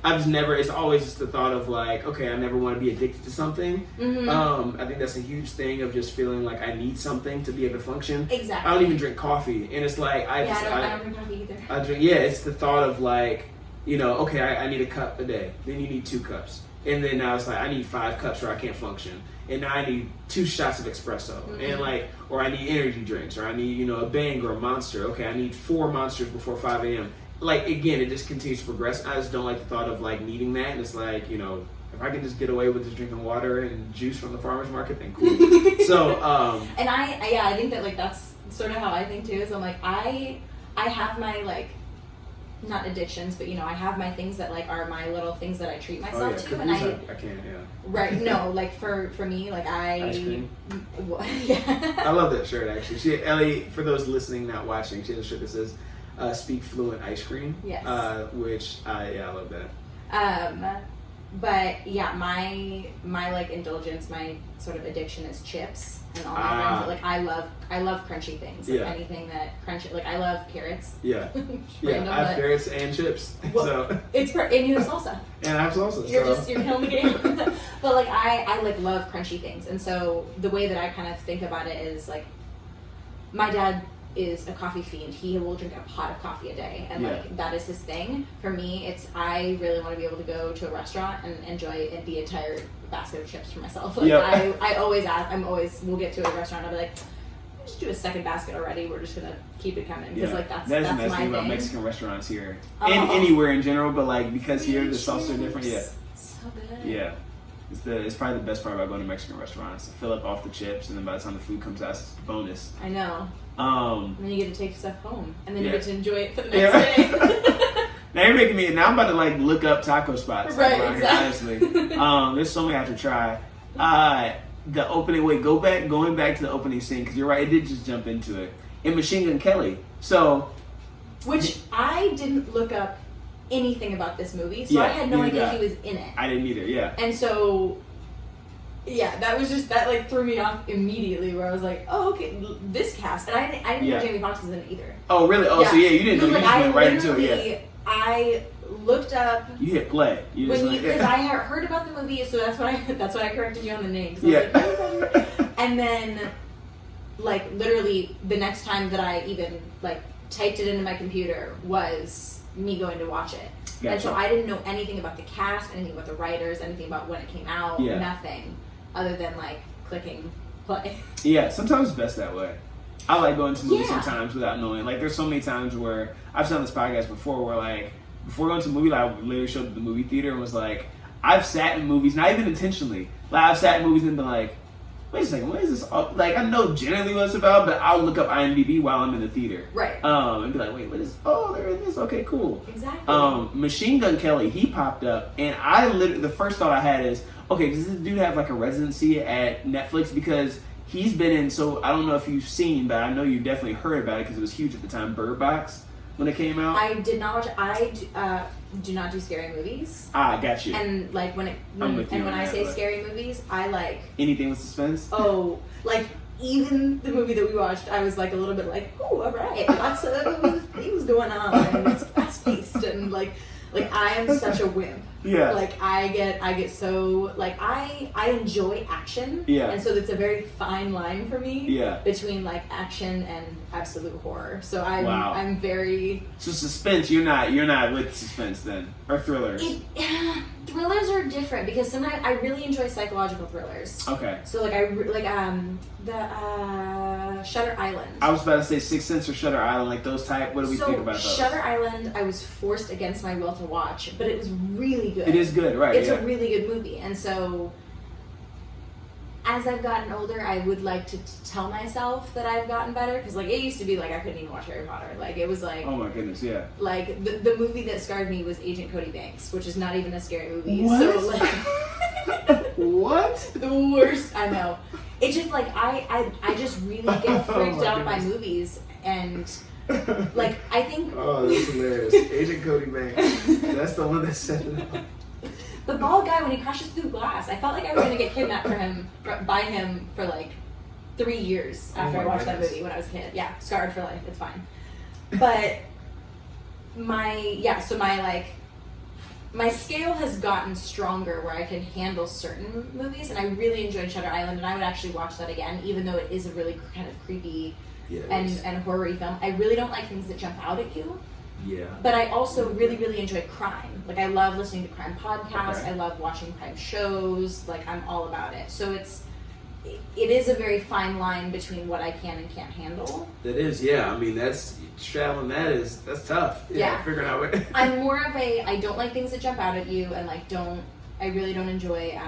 it's always just the thought of like, okay, I never want to be addicted to something. I think that's a huge thing of just feeling like I need something to be able to function. Exactly. I don't even drink coffee. And it's like, I don't drink coffee either. It's the thought of like, okay, I need a cup a day. Then you need 2 cups. And then I was like, I need 5 cups or I can't function. And now I need 2 shots of espresso. And like, or I need energy drinks, or I need, you know, a Bang or a Monster. Okay, I need 4 Monsters before 5 a.m. Like, again, it just continues to progress. I just don't like the thought of like needing that. And it's like, you know, if I can just get away with just drinking water and juice from the farmer's market, then cool. So, and I think that like that's sort of how I think too. Is I'm like I have my like not addictions, but you know I have my things that like are my little things that I treat myself to, and I can't. Yeah. Right. No, like for me, like Ice cream. Yeah. I love that shirt actually. Ellie, for those listening, not watching, she has a shirt that says "Speak Fluent Ice Cream." Yes. Which I love that. But yeah, my like indulgence, my sort of addiction is chips and all my friends. Like I love crunchy things. Like anything that crunchy. Like I love carrots. Yeah. Random, I have carrots and chips. Well, so and you have salsa. And I have salsa. You're killing the game. But like I like love crunchy things, and so the way that I kind of think about it is like my dad is a coffee fiend. He will drink a pot of coffee a day, and like that is his thing. For me, it's I really want to be able to go to a restaurant and enjoy the entire basket of chips for myself. Like I always ask. We'll get to a restaurant. I'll be like, just do a second basket already. We're just gonna keep it coming because like that's the my nice thing thing about Mexican restaurants here and anywhere in general. But like because here the sauces are different. Yeah, so good. Yeah. It's probably the best part about going to Mexican restaurants. Fill up off the chips, and then by the time the food comes out, it's a bonus. I know. And then you get to take stuff home, and then you get to enjoy it for the next day. Now you're making me. Now I'm about to like look up taco spots right, around exactly. here. Honestly, there's so many I have to try. The opening. Wait, going back to the opening scene because you're right. It did just jump into it in Machine Gun Kelly. So, which I didn't look up anything about this movie, so I had no idea he was in it. I didn't either. Yeah. And so, yeah, that was just that like threw me off immediately. Where I was like, oh, okay, this cast, and I didn't know Jamie Foxx was in it either. Oh, really? Oh, so you didn't know. Like, you just went right into it. Yeah. I looked up. You hit play. Because I had heard about the movie, so that's why I corrected you on the name. I was like, and then, like literally, the next time that I even like typed it into my computer was me going to watch it. Gotcha. And so I didn't know anything about the cast, anything about the writers, anything about when it came out, nothing other than like clicking play. Yeah, sometimes it's best that way. I like going to movies sometimes without knowing. Like there's so many times where I've said on this podcast before where like before going to a movie, like, I literally showed up at the movie theater and was like, I've sat in movies, not even intentionally. Like I've sat in movies and been like, wait a second, what is this? Like I know generally what it's about, but I'll look up IMDb while I'm in the theater. Right. And be like, wait, what is? Oh, there it is. Okay, cool. Exactly. Machine Gun Kelly, he popped up, and I literally the first thought I had is, okay, does this dude have like a residency at Netflix? Because he's been in. So I don't know if you've seen, but I know you definitely heard about it because it was huge at the time. Bird Box when it came out. I did not watch. I do not do scary movies. Got you. And like when I say scary movies, I like anything with suspense. Oh, like even the movie that we watched, I was like a little bit like, oh, all right, lots of things going on, and it's fast paced, and like I am such a wimp. Yeah. Like I get so like I enjoy action. Yeah. And so it's a very fine line for me. Yeah. Between like action and absolute horror. So I'm very. So suspense, you're not with suspense then, or thrillers. Thrillers are different because sometimes I really enjoy psychological thrillers. Okay. So like the Shutter Island. I was about to say Sixth Sense or Shutter Island, like those type. What do we think about those? Shutter Island, I was forced against my will to watch, but it was really good. It is good, right? It's a really good movie, and so as I've gotten older, I would like to tell myself that I've gotten better because like it used to be like I couldn't even watch Harry Potter. Like it was like, oh my goodness, yeah. Like the movie that scarred me was Agent Cody Banks, which is not even a scary movie. What? So like, what? The worst. I know. It's just like I just really get freaked out by movies, and like I think. Oh, that's hilarious. Agent Cody Banks. That's the one that set it up. The bald guy when he crashes through glass. I felt like I was gonna get kidnapped by him for like 3 years after I watched that movie when I was a kid. Yeah, scarred for life. It's fine. But my scale has gotten stronger where I can handle certain movies, and I really enjoyed Shutter Island, and I would actually watch that again, even though it is a really kind of creepy and horror-y film. I really don't like things that jump out at you. Yeah. But I also really, really enjoy crime. Like, I love listening to crime podcasts. Okay. I love watching crime shows. Like, I'm all about it. So it is a very fine line between what I can and can't handle. That is, yeah. I mean, that's straddling that's tough. Yeah. Figuring out what. I'm more of I don't like things that jump out at you, and I really don't enjoy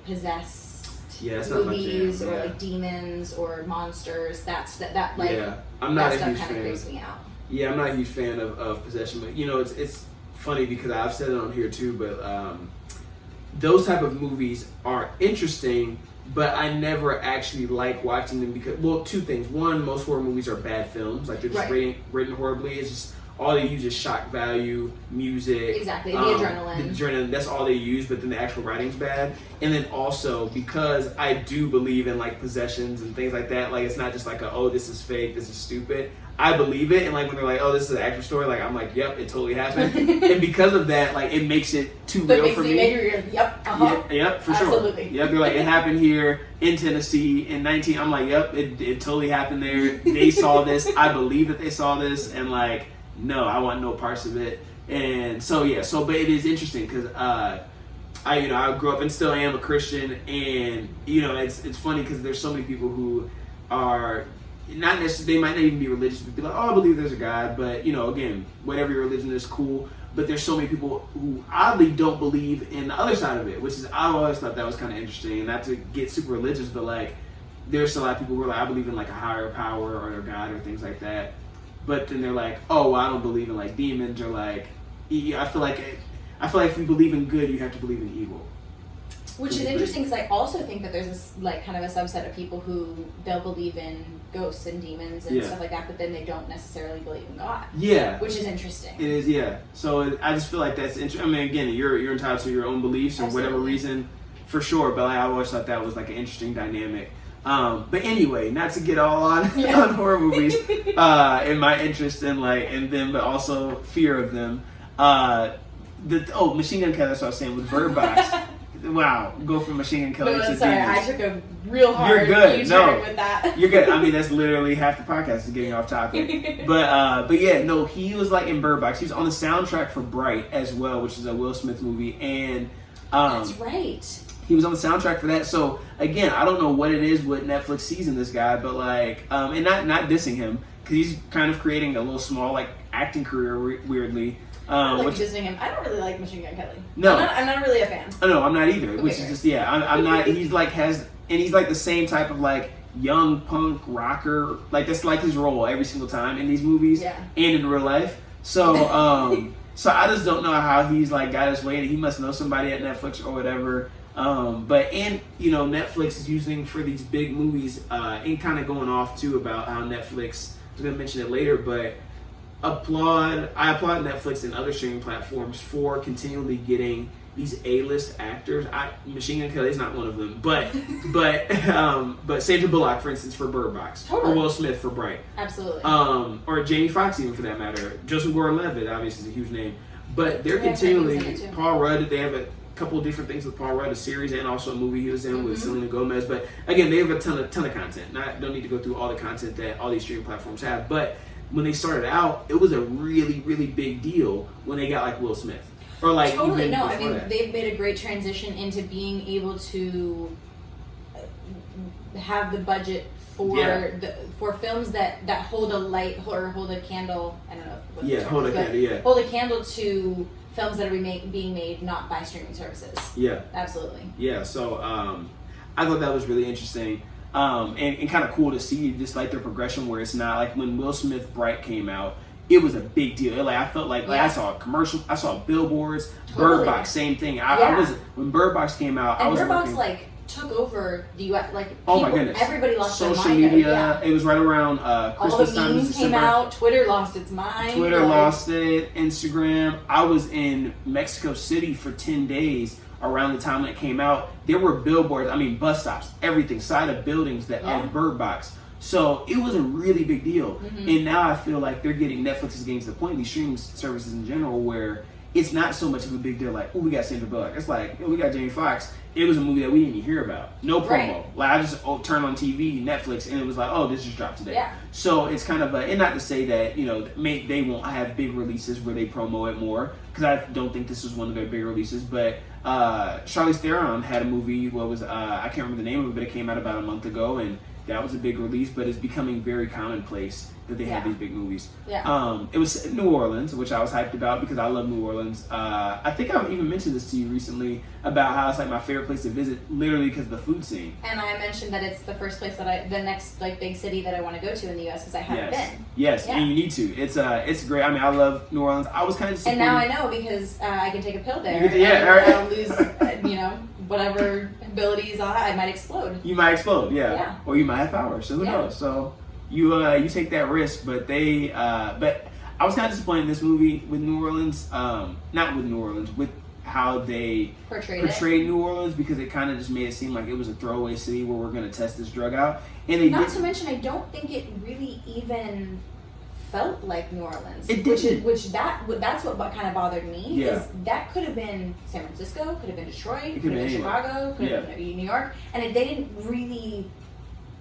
possessed Yeah, it's not my movies jam, or yeah. like demons or monsters. That Yeah, I'm not that a stuff huge kind of fan. creeps me out. Yeah, I'm not a huge fan of possession, but you know, it's funny because I've said it on here too, but those type of movies are interesting, but I never actually like watching them because, well, two things. One, most horror movies are bad films, like they're just written horribly. It's just all they use is shock value, music. Exactly, the adrenaline. The adrenaline, that's all they use, but then the actual writing's bad. And then also, because I do believe in like possessions and things like that, like it's not just like oh, this is fake, this is stupid. I believe it, and like when they're like, oh, this is an actual story, like I'm like, yep, it totally happened. And because of that, like it makes it too real for me. Yep, uh-huh. Yep, for Absolutely. sure. Yep, they're like, it happened here in Tennessee in 19. I'm like, yep, it totally happened there. They saw this. I believe that they saw this, and like, no, I want no parts of it. And so yeah, but it is interesting because I grew up and still am a Christian, and it's funny because there's so many people who are not necessarily, they might not even be religious, but be like, oh, I believe there's a God, but again, whatever your religion is, cool. But there's so many people who oddly don't believe in the other side of it, which is, I always thought that was kind of interesting, and not to get super religious, but like there's a lot of people who are like, I believe in like a higher power or a God or things like that, but then they're like, oh, well, I don't believe in like demons, or like I feel like if you believe in good, you have to believe in evil. Which is interesting because I also think that there's this like kind of a subset of people who they'll believe in ghosts and demons and stuff like that, but then they don't necessarily believe in God. Yeah, which is interesting. It is, yeah. So I just feel like that's interesting. I mean, again, you're entitled to your own beliefs or whatever reason, for sure. But like, I always thought that was like an interesting dynamic. But anyway, not to get all on horror movies and my interest in but also fear of them. Machine Gun Kelly. That's what I was saying with Bird Box. Wow, go from Machine Gun Kelly to sorry, demons. I took a real hard U-turn with that. You're good. I mean, that's literally half the podcast is getting off topic. But yeah, no, he was like in Bird Box. He was on the soundtrack for Bright as well, which is a Will Smith movie, and that's right. He was on the soundtrack for that. So again, I don't know what it is with Netflix season this guy, but like, and not dissing him because he's kind of creating a little small like acting career weirdly. I like visiting him. I don't really like Machine Gun Kelly. No, I'm not really a fan. Oh, no, I'm not either. Okay, which is just I'm not. He's like he's like the same type of like young punk rocker. Like that's like his role every single time in these movies and in real life. So so I just don't know how he's like got his way. He must know somebody at Netflix or whatever. But Netflix is using for these big movies and kind of going off too about how Netflix. I'm gonna mention it later, but. I applaud Netflix and other streaming platforms for continually getting these A-list actors. Machine Gun Kelly is not one of them, but Sandra Bullock, for instance, for Bird Box, or Will Smith for Bright, absolutely, or Jamie Foxx even for that matter. Joseph Gordon-Levitt obviously is a huge name, but they're continually Paul Rudd. They have a couple of different things with Paul Rudd, a series and also a movie he was in with Selena Gomez. But again, they have a ton of content. Don't need to go through all the content that all these streaming platforms have, but. When they started out, it was a really, really big deal when they got like Will Smith or like totally even no. before I mean, that. they've made a great transition into being able to have the budget for films that hold a light or hold a candle. I don't know. What the term hold a is, candle. Yeah, hold a candle to films that are being made not by streaming services. Yeah, absolutely. Yeah, so I thought that was really interesting. And kind of cool to see just like their progression where it's not like when Will Smith Bright came out, it was a big deal. Like I felt like I saw a commercial, I saw billboards, Bird Box, same thing. I was when Bird Box came out, and I was Bird Box like took over the U.S. Like people, oh my goodness, everybody lost social their mind. media. It was right around Christmas time. All the memes came out. Twitter lost its mind. Twitter lost it. Instagram. I was in Mexico City for 10 days. Around the time when it came out, there were billboards, bus stops, everything, side of buildings that of Bird Box. So it was a really big deal. And now I feel like Netflix is getting to the point, these streaming services in general, where it's not so much of a big deal. Like, oh, we got Sandra Bullock. It's like, we got Jamie Foxx. It was a movie that we didn't even hear about. No promo. Right. Like, I just turned on TV, Netflix, and it was like, oh, this just dropped today. Yeah. So it's kind of and not to say that, they won't have big releases where they promo it more, because I don't think this was one of their big releases, but Charlize Theron had a movie, I can't remember the name of it, but it came out about a month ago, and that was a big release, but it's becoming very commonplace that they have these big movies. Yeah. It was set in New Orleans, which I was hyped about because I love New Orleans. I think I've even mentioned this to you recently about how it's like my favorite place to visit, literally because of the food scene. And I mentioned that it's the first place the next like big city that I want to go to in the U.S. because I haven't been. Yes, and you need to. It's great. I mean, I love New Orleans. I was kind of disappointed. And now I know because I can take a pill there. I'll lose, whatever abilities I might explode. You might explode, yeah. Or you might have powers. So who knows? So you take that risk, but but I was kind of disappointed in this movie with New Orleans. Not with New Orleans, with how they portrayed New Orleans, because it kind of just made it seem like it was a throwaway city where we're going to test this drug out. And not to mention, I don't think it really even felt like New Orleans. It didn't. That's what kind of bothered me. Yeah. Is that could have been San Francisco, could have been Detroit, could have been anywhere. Chicago, could have been New York, and they didn't really.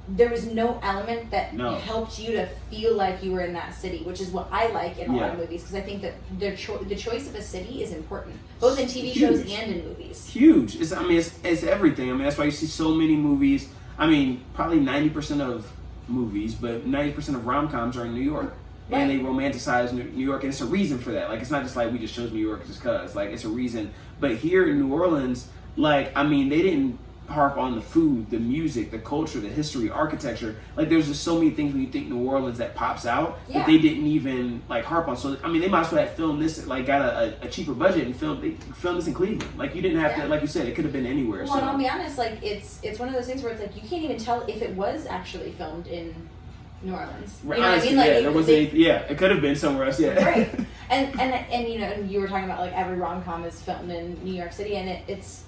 There was no element that helped you to feel like you were in that city, which is what I like in a lot of movies, because I think that the choice of a city is important, both in TV shows and in movies. Huge. It's everything. I mean, that's why you see so many movies. I mean, probably 90% of movies, but 90% of rom-coms are in New York. Right. And they romanticize New York, and it's a reason for that. Like, it's not just like we just chose New York just because. Like, it's a reason. But here in New Orleans, they didn't harp on the food, the music, the culture, the history, architecture. Like, there's just so many things when you think New Orleans that pops out that they didn't even harp on. So I mean, they might as well have filmed this, got a cheaper budget and filmed this in Cleveland. Like, you didn't have to, like you said, it could have been anywhere. Well, and I'll be honest, it's one of those things where it's like you can't even tell if it was actually filmed in New Orleans. You know honestly, what I mean? There wasn't it could have been somewhere else. Right. And you were talking about every rom-com is filmed in New York City, and it's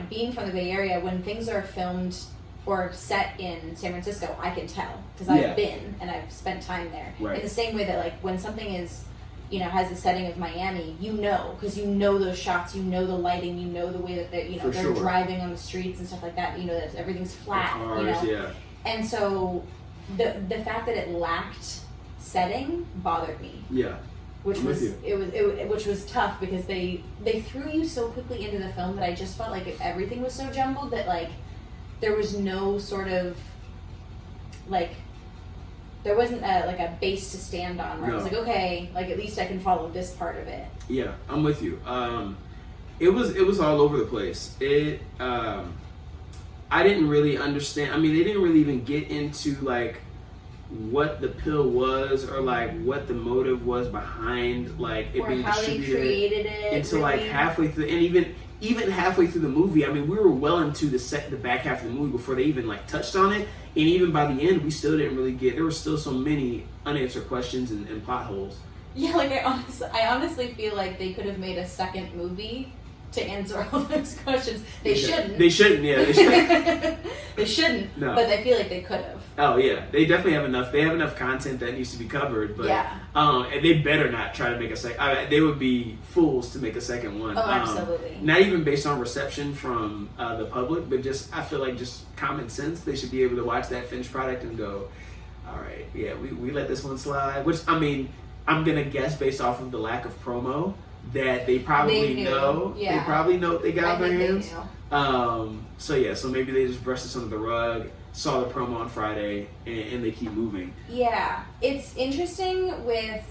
being from the Bay Area, when things are filmed or set in San Francisco, I can tell because I've been and I've spent time there. Right. In the same way that when something is, has the setting of Miami, because those shots, the lighting, the way that they're driving on the streets and stuff like that. That everything's flat. The cars, And so the fact that it lacked setting bothered me. Yeah. Which was tough because they threw you so quickly into the film that I just felt like everything was so jumbled that there was no sort of there wasn't a base to stand on where I was like, okay, at least I can follow this part of it. Yeah, I'm with you. It was all over the place. I didn't really understand. I mean, they didn't really even get into what the pill was or what the motive was behind it or being how they created it until halfway through, and even halfway through the movie. I mean, we were well into the back half of the movie before they even touched on it, and even by the end we still didn't really get. There were still so many unanswered questions and plot holes. Yeah, I honestly feel like they could have made a second movie to answer all those questions. They shouldn't. They shouldn't. They shouldn't. No. But I feel like they could have. Oh yeah, they definitely have enough. They have enough content that needs to be covered. But and they better not try to make a second. They would be fools to make a second one. Oh, absolutely. Not even based on reception from the public, but I feel like just common sense. They should be able to watch that finished product and go, all right, we let this one slide. Which, I mean, I'm gonna guess based off of the lack of promo that they probably know. Yeah. They probably know what they got on their hands. So maybe they just brushed this under the rug, saw the promo on Friday, and they keep moving. Yeah, it's interesting with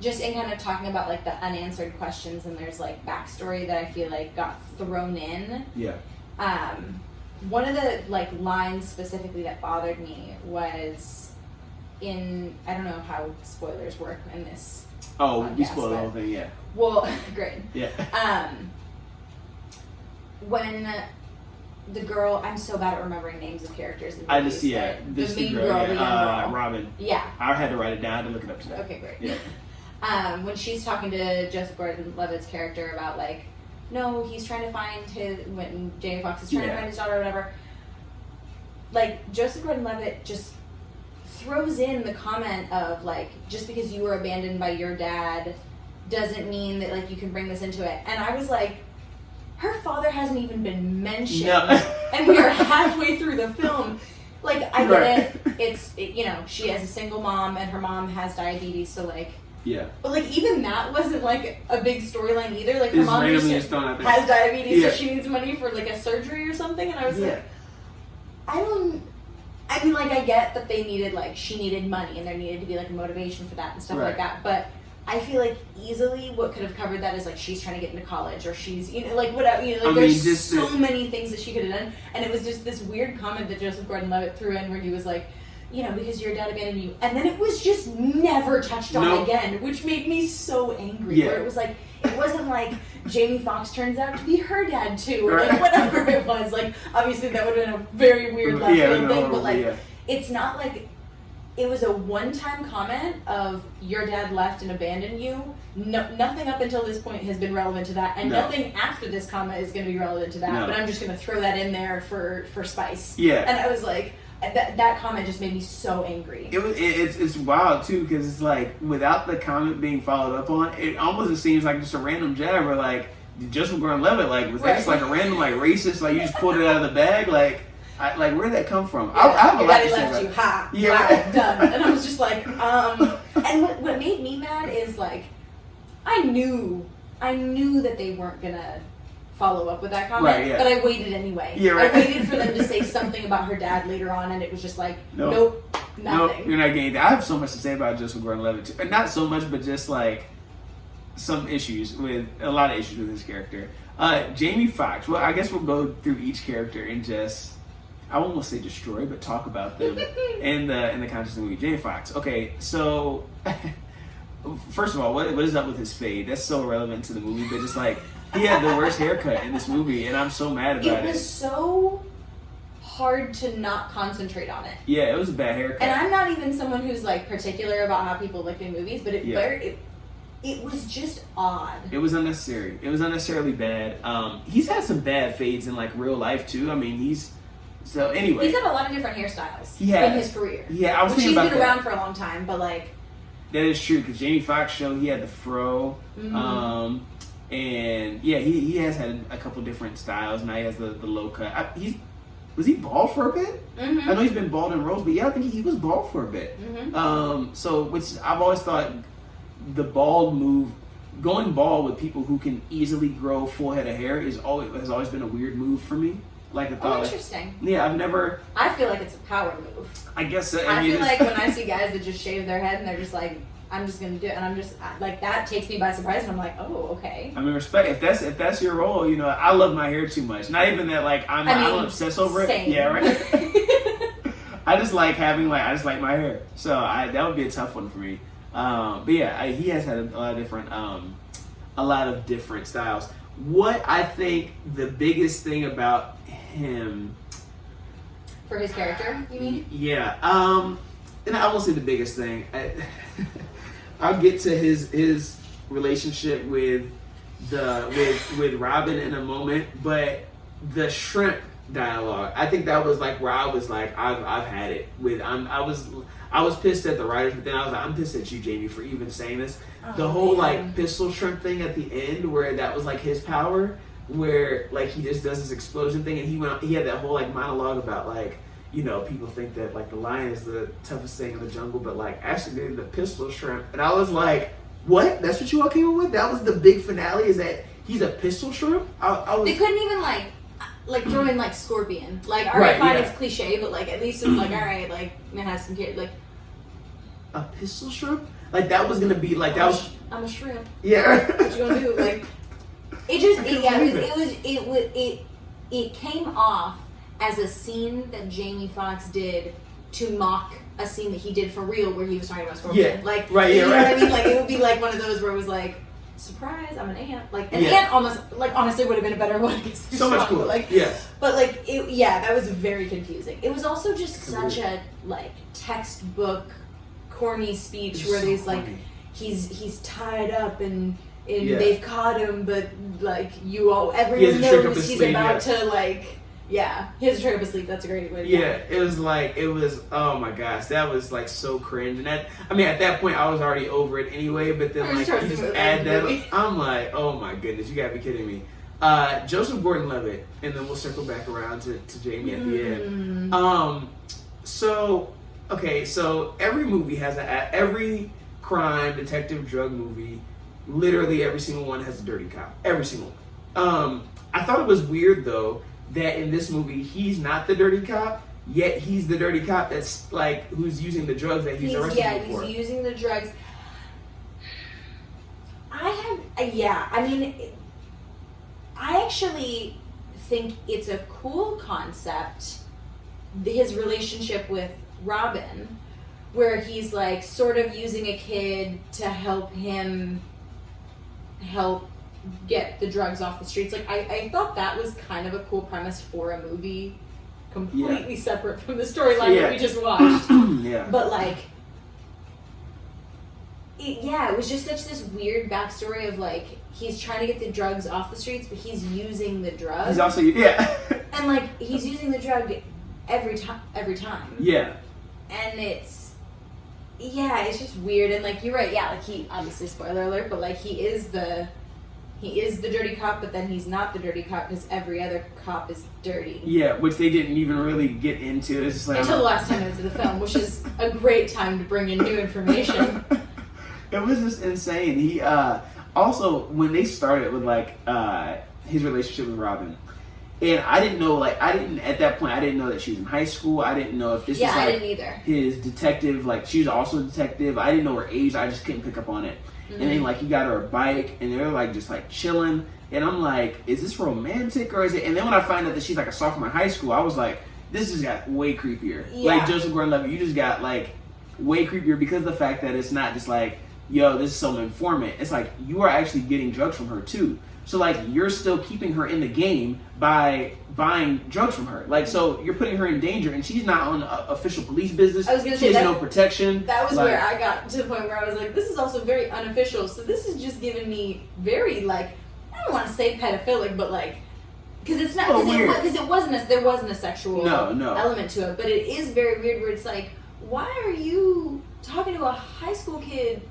just in kind of talking about the unanswered questions, and there's backstory that I feel got thrown in. Yeah. One of the lines specifically that bothered me was in, I don't know how spoilers work in this. Oh, podcast, we spoiled the whole thing, yeah. Well, great. Yeah. When the girl, I'm so bad at remembering names of characters in movies. I just, the main girl, the young girl. Robin. Yeah. I had to write it down. I had to look it up today. Okay, great. Yeah. When she's talking to Joseph Gordon-Levitt's character about no, he's trying to find when Jamie Foxx is trying to find his daughter or whatever. Joseph Gordon-Levitt just throws in the comment of just because you were abandoned by your dad doesn't mean that like you can bring this into it. And I was like, her father hasn't even been mentioned, and we are halfway through the film. Like, I get it. You know, she has a single mom, and her mom has diabetes, so like. Yeah. But like even that wasn't like a big storyline either. Like her mom just has diabetes, so she needs money for like a surgery or something. And I was like, I mean, like I get that they needed she needed money, and there needed to be like a motivation for that and stuff like that. But I feel like easily what could have covered that is like she's trying to get into college, or she's like whatever, like there's so many things that she could have done, and it was just this weird comment that Joseph Gordon-Levitt threw in where he was like, you know, because your dad abandoned you, and then it was just never touched on again, which made me so angry. Where it was like, it wasn't like Jamie Foxx turns out to be her dad too, or like whatever it was. Like obviously that would have been a very weird left field thing, but like it's not like. It was a one-time comment of your dad left and abandoned you. No, nothing up until this point has been relevant to that, and nothing after this comment is going to be relevant to that. But I'm just going to throw that in there for spice. Yeah. And I was like, that comment just made me so angry. It's wild too, because it's like without the comment being followed up on, it almost seems like just a random jab, or like Joseph Gordon-Levitt, like was that just like a random like racist, like you just pulled it out of the bag, like. Like, where did that come from? I have a lot to say about it. Ha, yeah, done. And I was just like, and what made me mad is like, I knew that they weren't gonna follow up with that comment, but I waited anyway. Yeah, I waited for them to say something about her dad later on, and it was just like, nope, nothing. Nope, you're not getting that. I have so much to say about Joseph Gordon-Levitt too. Not so much, but just like some issues with a lot of issues with his character. Jamie Foxx. Well, I guess we'll go through each character and just. I won't want to say destroy, but talk about them in the context of the movie. Jamie Foxx. Okay, so first of all, what is up with his fade? That's so relevant to the movie, but just like he had the worst haircut in this movie, and I'm so mad about it. It was so hard to not concentrate on it. Yeah, it was a bad haircut. And I'm not even someone who's like particular about how people look in movies, but it was just odd. It was unnecessary. It was unnecessarily bad. He's had some bad fades in like real life too. I mean, so anyway, he's had a lot of different hairstyles in his career. Yeah, I was thinking about that. He's been around for a long time, but like that is true because Jamie Foxx show he had the fro, and yeah, he has had a couple different styles. Now he has the low cut. Was he bald for a bit? Mm-hmm. I know he's been bald in roles, but yeah, I think he was bald for a bit. Mm-hmm. So which I've always thought the bald move, going bald with people who can easily grow full head of hair has always been a weird move for me. Like a thought. Interesting. Yeah, I've never. I feel like it's a power move. I guess so. I feel like when I see guys that just shave their head and they're just like, I'm just gonna do it, and I'm just like that takes me by surprise, and I'm like, oh, okay. I mean, respect. If that's your role, you know, I love my hair too much. Not even that, like I don't obsess over it. Yeah, right. I just like my hair, so that would be a tough one for me. But yeah, he has had a lot of different styles. What I think the biggest thing about him for his character, you mean? Yeah. And I won't say the biggest thing. I'll get to his relationship with Robin in a moment, but the shrimp dialogue, I think that was like where I was like, I've had it with. I was pissed at the writers, but then I was like, I'm pissed at you, Jamie, for even saying this. The whole like pistol shrimp thing at the end, where that was like his power, where like he just does this explosion thing, and he had that whole like monologue about like, you know, people think that like the lion is the toughest thing in the jungle, but like actually the pistol shrimp, and I was like, what? That's what you all came up with? That was the big finale? Is that he's a pistol shrimp? They couldn't even like throw in like scorpion. Like, all right, fine, it's cliche, but like at least it's like, all right, like it has some kid like a pistol shrimp. Like that was gonna be like that was. I'm a shrimp. Yeah. What you gonna do? Like it came off as a scene that Jamie Foxx did to mock a scene that he did for real where he was talking about scorpion. Yeah. Like right. Yeah. You know what I mean? Like it would be like one of those where it was like, surprise, I'm an ant. Like an ant almost like honestly would have been a better one. So much cooler. Like yes. But like that was very confusing. It was also just such a like textbook corny speech where he's like he's tied up and they've caught him, but like everyone knows he's about to like Yeah, he has to try to sleep. That's a great way to Yeah, it was, oh my gosh, that was like so cringe. And at that point, I was already over it anyway, but then like, you just add that, I'm like, oh my goodness, you gotta be kidding me. Joseph Gordon-Levitt, and then we'll circle back around to Jamie at the end. So every movie has every crime, detective, drug movie, literally every single one has a dirty cop. Every single one. I thought it was weird though that in this movie he's not the dirty cop, yet he's the dirty cop that's like who's using the drugs that he's arrested for. He's using the drugs. I actually think it's a cool concept, his relationship with Robin, where he's like sort of using a kid to help him get the drugs off the streets. Like I thought that was kind of a cool premise for a movie, completely separate from the storyline that we just watched. But like, it was just such this weird backstory of like he's trying to get the drugs off the streets, but he's using the drug. He's also and like he's using the drug every time. Yeah. And it's just weird. And like you're right. Yeah, like he obviously spoiler alert, but like he is the dirty cop, but then he's not the dirty cop because every other cop is dirty. Yeah, which they didn't even really get into. It's just like, until the last 10 minutes of the film, which is a great time to bring in new information. It was just insane. He also, when they started with like his relationship with Robin, and I didn't know at that point I didn't know that she was in high school. I didn't know if this was like I didn't either. His detective, like she was also a detective. I didn't know her age. I just couldn't pick up on it. And then like he got her a bike and they're like just like chilling, and I'm like, is this romantic or is it? And then when I find out that she's like a sophomore in high school, I was like, this just got way creepier. Like Joseph Gordon-Levitt, you just got like way creepier because of the fact that it's not just like, yo, this is some informant. It's like you are actually getting drugs from her too. So like you're still keeping her in the game by buying drugs from her. Like so you're putting her in danger, and she's not on official police business. I was gonna say she has no protection. That was like, where I got to the point where I was like, this is also very unofficial. So this is just giving me very like, I don't want to say pedophilic, but like, because it's not because there wasn't a sexual element to it, but it is very weird where it's like, why are you talking to a high school kid?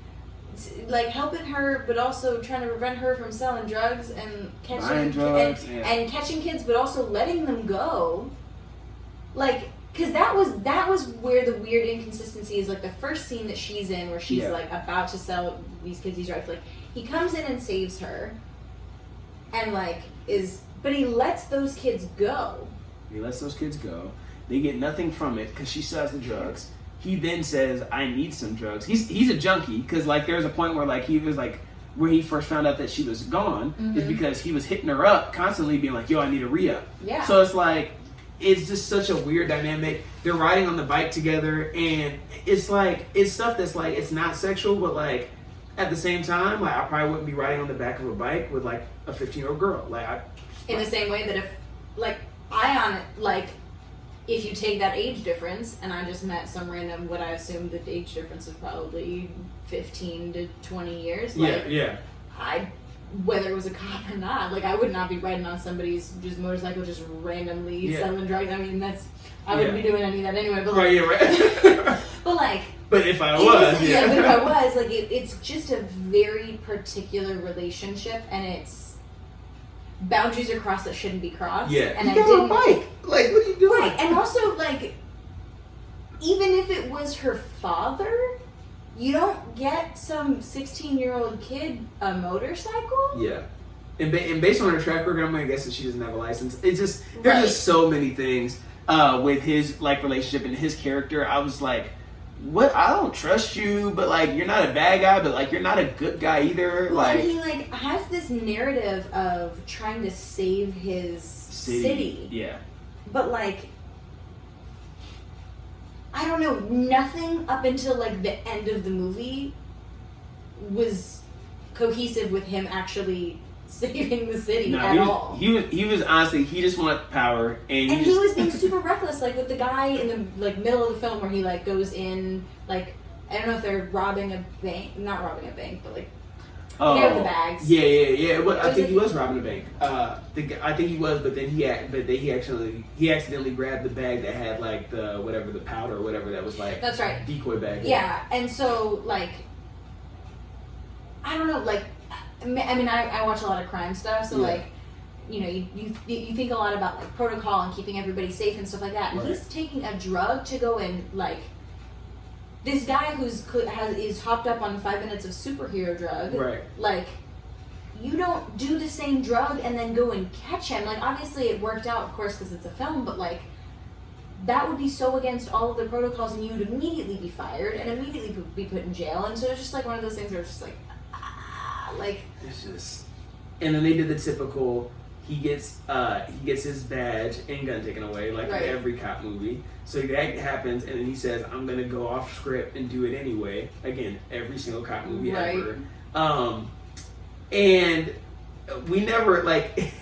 Like helping her, but also trying to prevent her from selling drugs and catching kids, but also letting them go. Like, because that was where the weird inconsistency is. Like the first scene that she's in, where she's like about to sell these kids these drugs. Like he comes in and saves her, and like but he lets those kids go. They get nothing from it because she sells the drugs. He then says, I need some drugs. He's a junkie, because like there was a point where like he was like, where he first found out that she was gone is because he was hitting her up constantly, being like, yo, I need a re-up. Yeah. So it's like, it's just such a weird dynamic. They're riding on the bike together, and it's like, it's stuff that's like, it's not sexual, but like at the same time, like I probably wouldn't be riding on the back of a bike with like a 15-year-old girl. In the same way that if you take that age difference, and I just met some random, what I assume the age difference is probably 15 to 20 years. Whether it was a cop or not, like I would not be riding on somebody's just motorcycle just randomly selling drugs. I mean, I wouldn't be doing any of that anyway. But but if I was, like it's just a very particular relationship, and it's boundaries are crossed that shouldn't be crossed. Yeah, and you got a bike. Like, what are you doing? Right, and also like, even if it was her father, you don't get some 16-year-old kid a motorcycle. Yeah, and based on her track record, I'm gonna guess that she doesn't have a license. It's just there's just so many things with his like relationship and his character. I was like, what? I don't trust you, but like you're not a bad guy, but like you're not a good guy either. Well, like he like has this narrative of trying to save his city. Yeah. But like, I don't know, nothing up until like the end of the movie was cohesive with him actually saving the city all. He was honestly, he just wanted power, and he was being super reckless, like with the guy in the like middle of the film where he like goes in, like I don't know if they're not robbing a bank, but like The guy with the bags. Yeah. I think he was robbing the bank. I think he was, but then he accidentally grabbed the bag that had like the powder or whatever that was like. That's right. Decoy bag. Yeah, and so like, I don't know, like, I mean, I watch a lot of crime stuff, so like, you know, you think a lot about like protocol and keeping everybody safe and stuff like that. And he's taking a drug to go and like. This guy is hopped up on 5 minutes of superhero drug. Right. Like, you don't do the same drug and then go and catch him. Like, obviously it worked out, of course, because it's a film, but like, that would be so against all of the protocols, and you would immediately be fired and immediately be put in jail. And so it's just like one of those things where it's just like, like. It's just, and then they did the typical. He gets his badge and gun taken away, like in every cop movie. So that happens, and then he says, "I'm gonna go off script and do it anyway." Again, every single cop movie ever. And we never like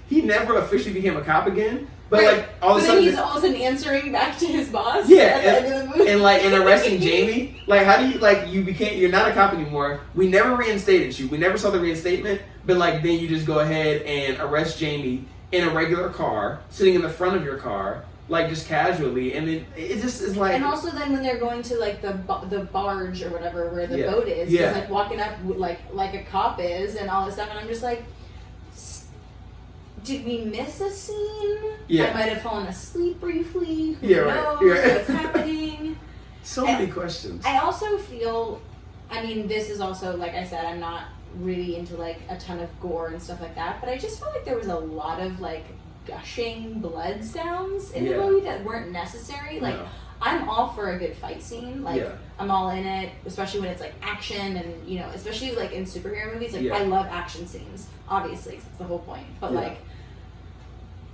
he never officially became a cop again. But like all of a sudden, he's all of a sudden answering back to his boss. Yeah, at the end of the movie. and arresting Jamie. Like, how do you like you're not a cop anymore? We never reinstated you. We never saw the reinstatement. But like then you just go ahead and arrest Jamie in a regular car, sitting in the front of your car, like just casually, and then it just is like. And also then when they're going to like the barge or whatever where the boat is, he's like walking up like a cop is and all this stuff, and I'm just like. Did we miss a scene? Yeah. I might have fallen asleep briefly. Who Right. knows what's happening? So many questions. I also feel, I mean, this is also, like I said, I'm not really into like a ton of gore and stuff like that, but I just felt like there was a lot of like gushing blood sounds in the movie that weren't necessary. Like, I'm all for a good fight scene. Like, I'm all in it, especially when it's like action and, you know, especially like in superhero movies. Like, I love action scenes, obviously, 'cause it's the whole point. But like,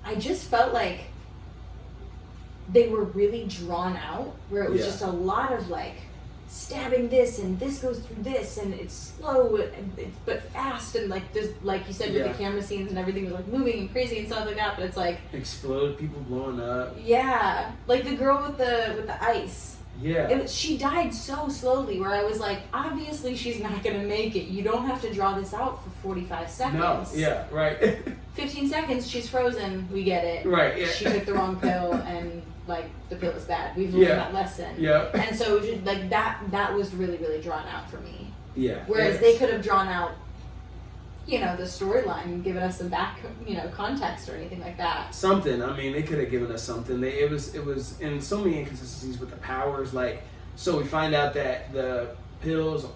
I just felt like they were really drawn out, where it was just a lot of like stabbing this and this goes through this and it's slow but fast, and like there's like you said with the camera scenes and everything was like moving and crazy and stuff like that, but it's like explode, people blowing up. Yeah, like the girl with the ice. Yeah. She died so slowly where I was like, obviously she's not going to make it. You don't have to draw this out for 45 seconds. No, yeah, right. 15 seconds, she's frozen, we get it. Right, yeah. She took the wrong pill and, like, the pill was bad. We've learned that lesson. Yeah. And so, like, that was really, really drawn out for me. Yeah. Whereas they could have drawn out, you know, the storyline and given us some back, you know, context or anything like that. Something. I mean, they could have given us something. It was in so many inconsistencies with the powers. Like, so we find out that the pills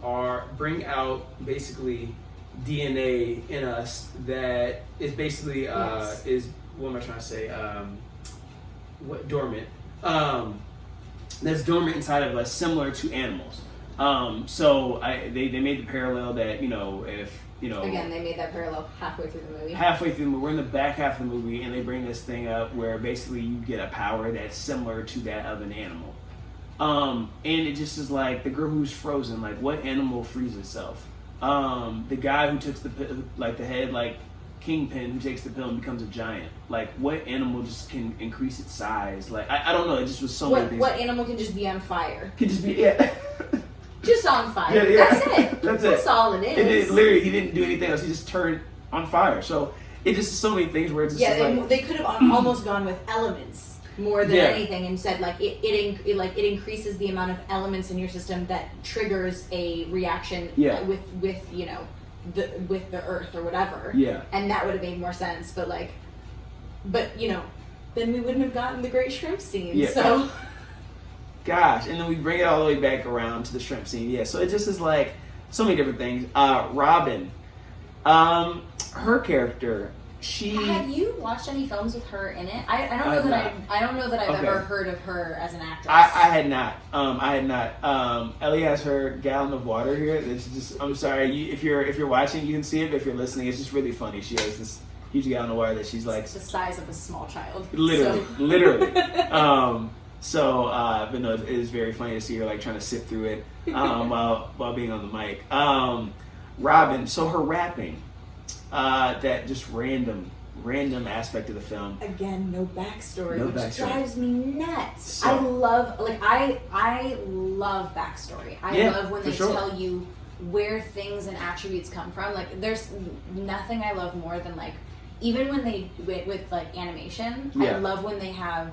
bring out basically DNA in us that is basically is what am I trying to say? Dormant. That's dormant inside of us, similar to animals. So they made the parallel that, you know, if you know, again, they made that parallel halfway through the movie. Halfway through the movie, we're in the back half of the movie, and they bring this thing up where basically you get a power that's similar to that of an animal. And it just is like the girl who's frozen. Like, what animal frees itself? The guy who took the pill, like the head, like Kingpin, who takes the pill and becomes a giant. Like, what animal just can increase its size? Like, I don't know. It just was so many things. What animal can just be on fire? Can just be Just on fire. Yeah. That's it. That's all it is. It is literally, he didn't do anything else. He just turned on fire. So it just so many things where it's just like, they could have almost gone with elements more than anything and said like it increases the amount of elements in your system that triggers a reaction with you know with the earth or whatever. Yeah. And that would have made more sense. But you know, then we wouldn't have gotten the great shrimp scene. Yeah. So. Gosh, and then we bring it all the way back around to the shrimp scene. Yeah, so it just is like so many different things. Robin, her character, Have you watched any films with her in it? I don't know that I've ever heard of her as an actress. I had not. Ellie has her gallon of water here. It's just, I'm sorry, if you're watching, you can see it. But if you're listening, it's just really funny. She has this huge gallon of water that she's like, it's the size of a small child. Literally. But no, it is very funny to see her like trying to sip through it while being on the mic. Robin, so her rapping, that just random aspect of the film. Again, no backstory, which backstory. drives me nuts. So, I love backstory. I love when they tell you where things and attributes come from. Like, there's nothing I love more than, like, even when they, with like animation, I love when they have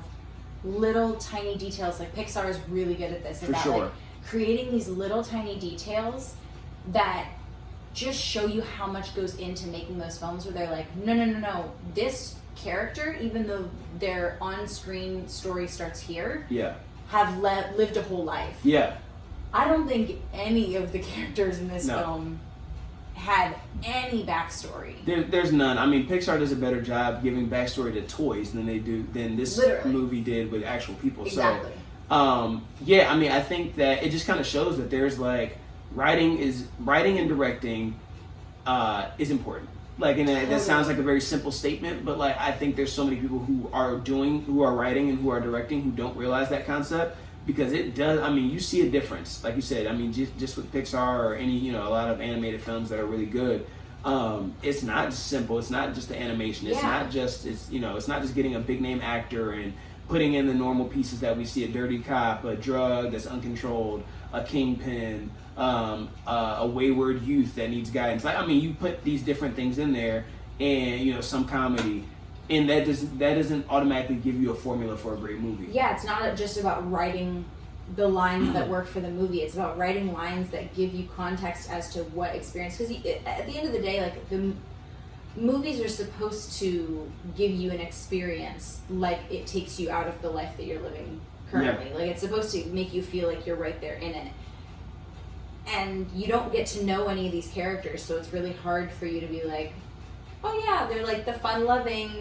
little tiny details. Like, Pixar is really good at this. For sure. Like, creating these little tiny details that just show you how much goes into making those films, where they're like, no, this character, even though their on-screen story starts here, have lived a whole life. Yeah. I don't think any of the characters in this film had any backstory. There's none. I mean, Pixar does a better job giving backstory to toys than this movie did with actual people. Exactly. So, I mean, I think that it just kind of shows that there's like writing and directing is important. Like, and that sounds like a very simple statement, but like I think there's so many people who are writing and who are directing who don't realize that concept, because it does. I mean, you see a difference, like you said. I mean, just with Pixar or any a lot of animated films that are really good. It's not just simple. It's not just the animation. It's not just it's not just getting a big name actor and putting in the normal pieces that we see: a dirty cop, a drug that's uncontrolled, a kingpin, a wayward youth that needs guidance. Like, I mean, you put these different things in there, and some comedy, and that doesn't automatically give you a formula for a great movie. Yeah, it's not just about writing the lines that work for the movie. It's about writing lines that give you context as to what experience. Because at the end of the day, like, the movies are supposed to give you an experience, like it takes you out of the life that you're living currently. Like, it's supposed to make you feel like you're right there in it. And you don't get to know any of these characters, so it's really hard for you to be like, oh yeah, they're like the fun-loving,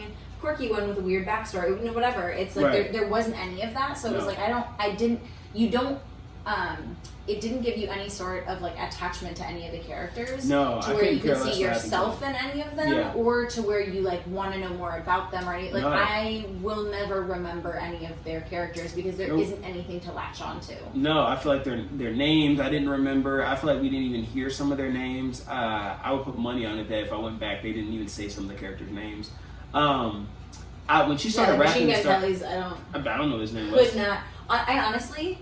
quirky one with a weird backstory, whatever. It's like there wasn't any of that, so it was like it didn't give you any sort of like attachment to any of the characters. No, to where you could see yourself in any of them, or to where you like want to know more about them, or any, like I will never remember any of their characters because there isn't anything to latch onto. No, I feel like their names I didn't remember. I feel like we didn't even hear some of their names. I would put money on it that if I went back, they didn't even say some of the characters' names. When she started rapping, I don't know his name. I honestly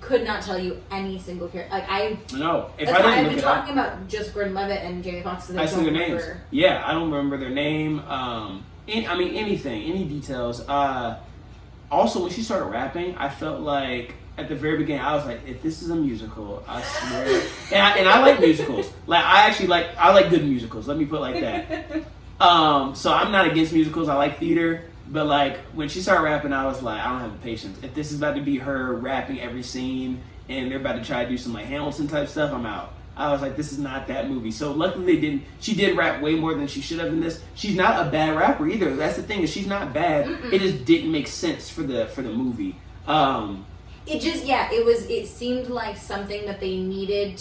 could not tell you any single character. Like, no. If that's I why didn't I've been look talking about just Gordon-Levitt and Jamie Foxx. I see their names. Yeah, I don't remember their name. Anything, any details. Also, when she started rapping, I felt like at the very beginning, I was like, if this is a musical, I swear. and I like musicals. Like, I like good musicals. Let me put it like that. So I'm not against musicals. I like theater. But like when she started rapping, I was like, I don't have the patience. If this is about to be her rapping every scene and they're about to try to do some like Hamilton type stuff, I'm out. I was like, this is not that movie. So luckily they didn't. She did rap way more than she should have in this. She's not a bad rapper either. That's the thing, is she's not bad. It just didn't make sense for the movie. It seemed like something that they needed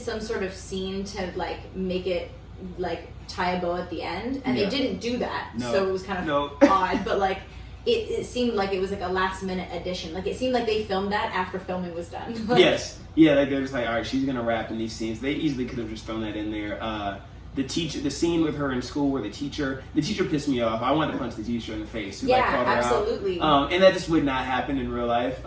some sort of scene to like make it like tie a bow at the end, and they didn't do that, so it was kind of odd, but like it seemed like it was like a last minute addition. Like, it seemed like they filmed that after filming was done. Like they're just like, all right, she's gonna rap in these scenes. They easily could have just thrown that in there. The scene with her in school where the teacher pissed me off. I wanted to punch the teacher in the face. Called her absolutely. Out. And that just would not happen in real life.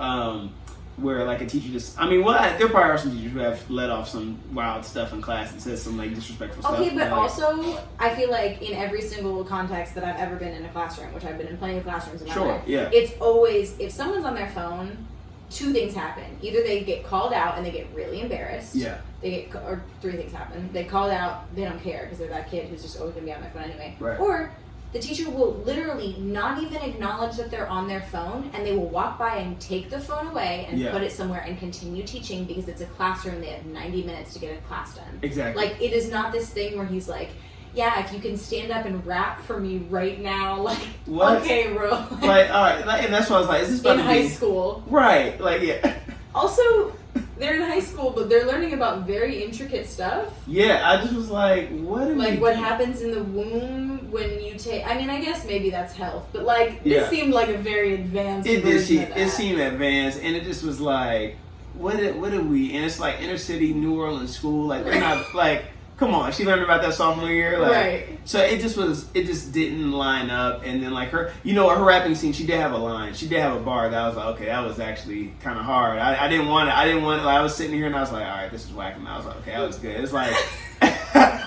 Where like a teacher there probably are some teachers who have let off some wild stuff in class and says some like disrespectful stuff. Okay, but also I feel like in every single context that I've ever been in a classroom, which I've been in plenty of classrooms in my life, it's always, if someone's on their phone, two things happen. Either they get called out and they get really embarrassed. Or three things happen. They called out, they don't care because they're that kid who's just always gonna be on their phone anyway. Right. Or the teacher will literally not even acknowledge that they're on their phone, and they will walk by and take the phone away and put it somewhere and continue teaching because it's a classroom. They have 90 minutes to get a class done. Exactly. Like, it is not this thing where he's like, yeah, if you can stand up and rap for me right now, like, what? Okay, bro. Like, all right, and that's why I was like, is this about in high school? Right, like, yeah. Also, they're in high school, but they're learning about very intricate stuff. Yeah, I just was like, what happens in the womb when you take... I mean, I guess maybe that's health, but like, this seemed like a very advanced version of that. It seemed advanced, and it just was like, what did we... And it's like inner city New Orleans school, like, they're not, like... come on, she learned about that sophomore year, like, Right. So it just didn't line up. And then like her rapping scene, she did have a line, she did have a bar that I was like, okay, that was actually kind of hard. I didn't want it. Like, I was sitting here and I was like, all right, this is whack. And I was like, okay, that was good. It's like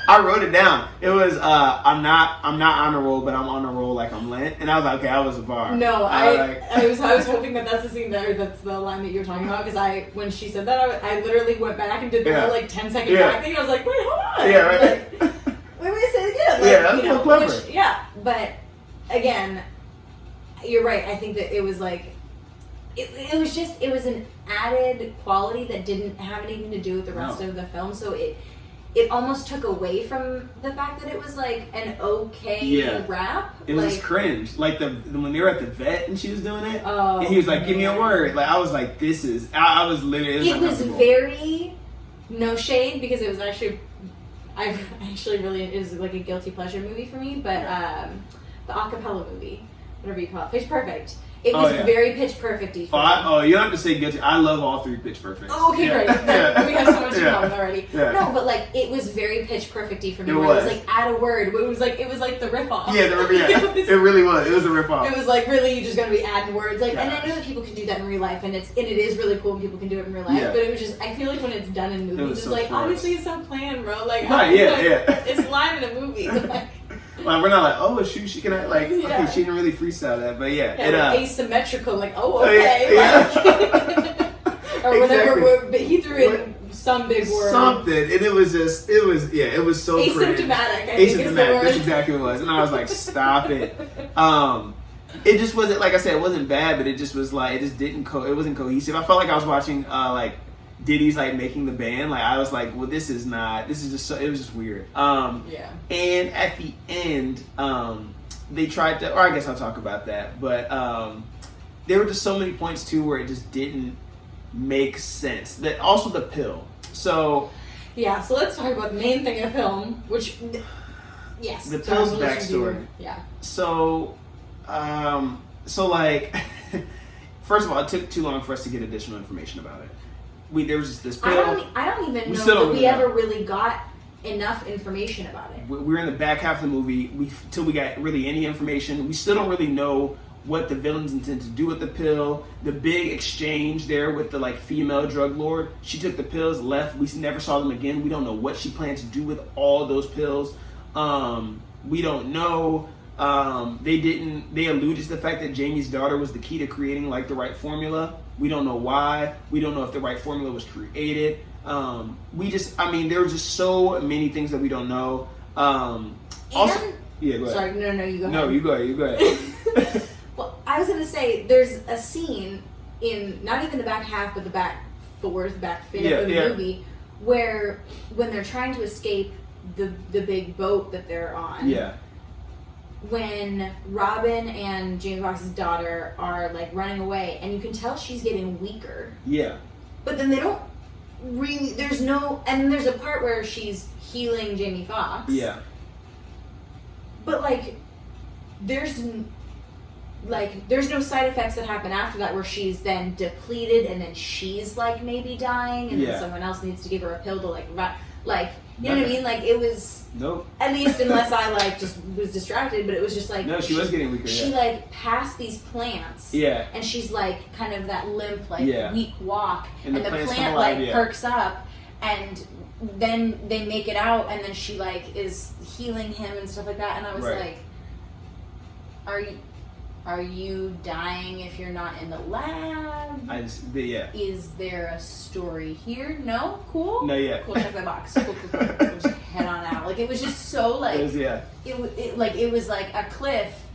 I wrote it down. It was I'm not on a roll, but I'm on a roll like I'm lit. And I was like, okay, that was a bar. No, I was hoping that's the scene that's the line that you were talking about, because when she said that, I literally went back and did the whole like 10-second back thing. I was like, wait, hold on. Yeah, right. Like, wait, say it again. Like, Yeah, that's so clever. But again, you're right. I think that it was like it was an added quality that didn't have anything to do with the rest of the film. So it almost took away from the fact that it was like an okay rap. It was just cringe. Like when they were at the vet and she was doing it, oh, and he was like, "Give me a word." Like I was like, "This is." I was literally. It was very no shade, because it was actually. I actually really, it is like a guilty pleasure movie for me, but the acapella movie, whatever you call it, Pitch Perfect. It was very Pitch Perfect-y for me. You don't have to say guilty. I love all three Pitch Perfects. Oh, okay, great. We have so much in common already. Yeah. No, but like it was very Pitch Perfect-y for me. It was like add a word. It was like the riff off. Yeah, it really was. It was a riff off. It was like, really, you're just gonna be adding words. Like, and I know that people can do that in real life, and it is really cool when people can do it in real life. Yeah. But it was just, I feel like when it's done in movies, it's so like, forced. obviously it's not planned, bro. Like, it's live in a movie. Like we're not like, oh shoot, she can like, okay, she didn't really freestyle that, but asymmetrical, like, oh, okay, or whatever. But he threw in some big word, something, and it was so asymptomatic. Asymptomatic. That's exactly what it was, and I was like, stop it. It just wasn't, like I said, it wasn't bad, but it just was like, it just didn't it wasn't cohesive. I felt like I was watching like Diddy's like making the band. Like I was like, well, this is just so, it was just weird. And at the end, they tried to, or I guess I'll talk about that, but there were just so many points too where it just didn't make sense. That also the pill. So let's talk about the main thing of the film, which the pill's backstory. So like first of all, it took too long for us to get additional information about it. There was just this pill. I don't even know that we ever really got enough information about it. We're in the back half of the movie. Till we got really any information, we still don't really know what the villains intend to do with the pill. The big exchange there with the like female drug lord. She took the pills, left. We never saw them again. We don't know what she planned to do with all those pills. We don't know. They alluded to the fact that Jamie's daughter was the key to creating like the right formula. We don't know why. We don't know if the right formula was created. There were just so many things that we don't know. Go ahead. Sorry, no, you go ahead. No, you go ahead. Well, I was gonna say there's a scene in not even the back half, but the back fifth of the movie, where when they're trying to escape the big boat that they're on. Yeah. When Robin and Jamie Foxx's daughter are like running away, and you can tell she's getting weaker. Yeah. But then they don't really. There's a part where she's healing Jamie Foxx. Yeah. But like, there's no side effects that happen after that where she's then depleted and then she's like maybe dying and then someone else needs to give her a pill to like you know what I mean? Like it was. Nope. At least unless I like just was distracted, but it was just like no, she was getting weaker. She like passed these plants. Yeah. And she's like kind of that limp, like weak walk, and the plant like perks up, and then they make it out, and then she like is healing him and stuff like that, and I was like, Are you dying if you're not in the lab? Is there a story here? No? Cool? No, Cool, check that box. Cool. We'll just head on out. Like, it was just so, like... It was like a cliff,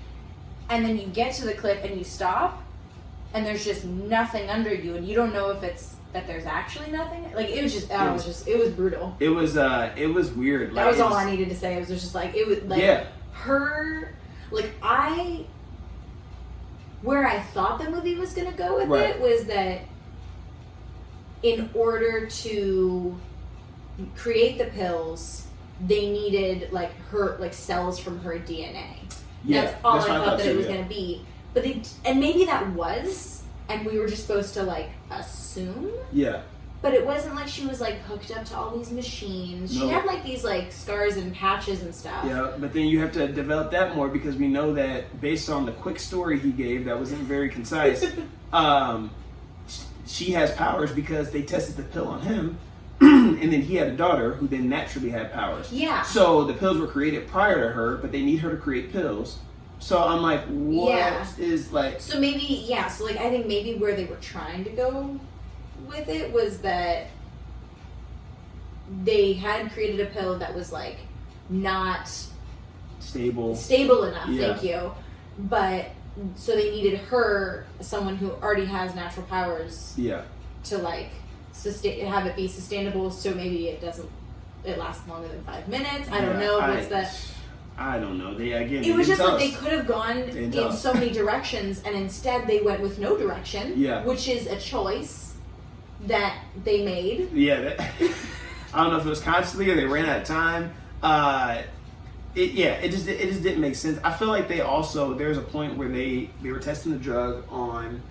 and then you get to the cliff, and you stop, and there's just nothing under you, and you don't know if it's that there's actually nothing. Like, it was just... it was brutal. It was weird. That was all I needed to say. It was just, like... It was, like... Her... Like, where I thought the movie was going to go with it was that in order to create the pills, they needed like her cells from her DNA. Yeah, that's all I thought that it was going to be. But maybe that was, and we were just supposed to like assume. Yeah. But it wasn't like she was like hooked up to all these machines. She No. had like these like scars and patches and stuff. Yeah, but then you have to develop that more because we know that based on the quick story he gave that wasn't very concise, she has powers because they tested the pill on him, and then he had a daughter who then naturally had powers. Yeah. So the pills were created prior to her, but they need her to create pills. So I'm like, what is like? So maybe, yeah. So like, I think maybe where they were trying to go with it was that they had created a pill that was like not Stable enough. Yeah. Thank you. But so they needed her, someone who already has natural powers, Yeah. to like have it be sustainable. So maybe it lasts longer than 5 minutes. I don't know. What's that? I don't know. It was just like they could have gone in so many directions, and instead they went with no direction. Yeah. Which is a choice that they made. Yeah. I don't know if it was consciously or they ran out of time. It just didn't make sense. I feel like there's a point where they were testing the drug on.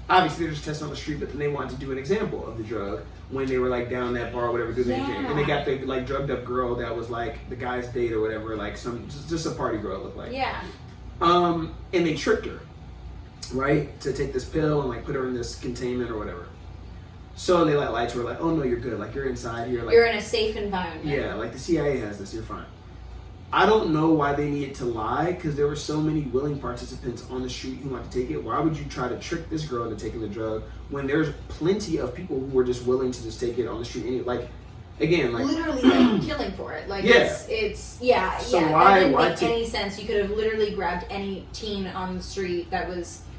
Obviously, they were just testing on the street, but then they wanted to do an example of the drug when they were like down that bar or whatever. And they got the like drugged up girl that was like the guy's date or whatever, like just a party girl it looked like. Yeah. And they tricked her, right, to take this pill and like put her in this containment or whatever. So they like lied to her like, oh no, you're good, like you're inside here, like you're in a safe environment. Yeah, like the CIA has this, you're fine. I don't know why they needed to lie because there were so many willing participants on the street who wanted to take it. Why would you try to trick this girl into taking the drug when there's plenty of people who were just willing to just take it on the street? Anyway, like, again, like literally like killing for it. Like it's So that didn't make any sense. You could have literally grabbed any teen on the street that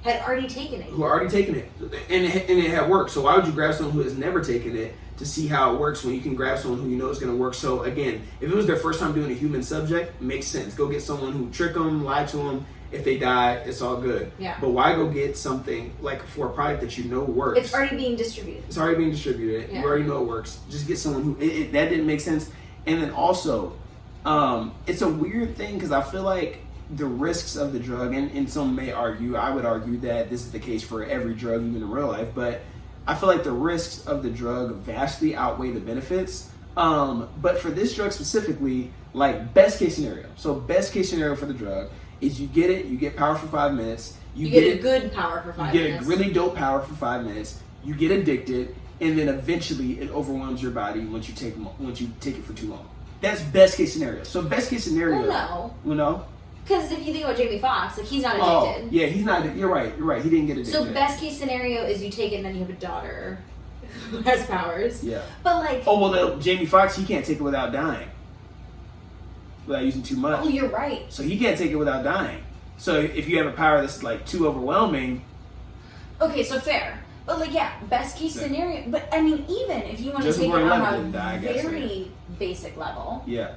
had already taken it. Who already taken it, and it had worked. So why would you grab someone who has never taken it to see how it works when you can grab someone who you know is going to work? So again, if it was their first time doing a human subject, makes sense. Go get someone who trick them, lie to them. If they die, it's all good. Yeah. But why go get something like for a product that you know works? It's already being distributed. You already know it works. Just get someone who that didn't make sense. And then also, it's a weird thing because I feel like the risks of the drug, and some may argue, I would argue that this is the case for every drug, even in real life, but I feel like the risks of the drug vastly outweigh the benefits. But for this drug specifically, like best case scenario. So best case scenario for the drug is you get it, you get power for 5 minutes. You get a good power for 5 minutes. You get a really dope power for 5 minutes. You get addicted, and then eventually it overwhelms your body once you take it for too long. That's best case scenario. So best case scenario. Well, no. You know? Because if you think about Jamie Foxx, like he's not addicted. Oh, yeah, he's not. You're right. He didn't get addicted. So best case scenario is you take it and then you have a daughter who has powers. Yeah. But like. Oh well, no, Jamie Foxx, he can't take it without dying. Without using too much. Oh, you're right. So he can't take it without dying. So if you have a power that's like too overwhelming. Okay, so fair. But like, yeah, best case scenario. But I mean, even if you want to Just take it Gordon on Levitt a didn't die, I guess, very basic level. Yeah.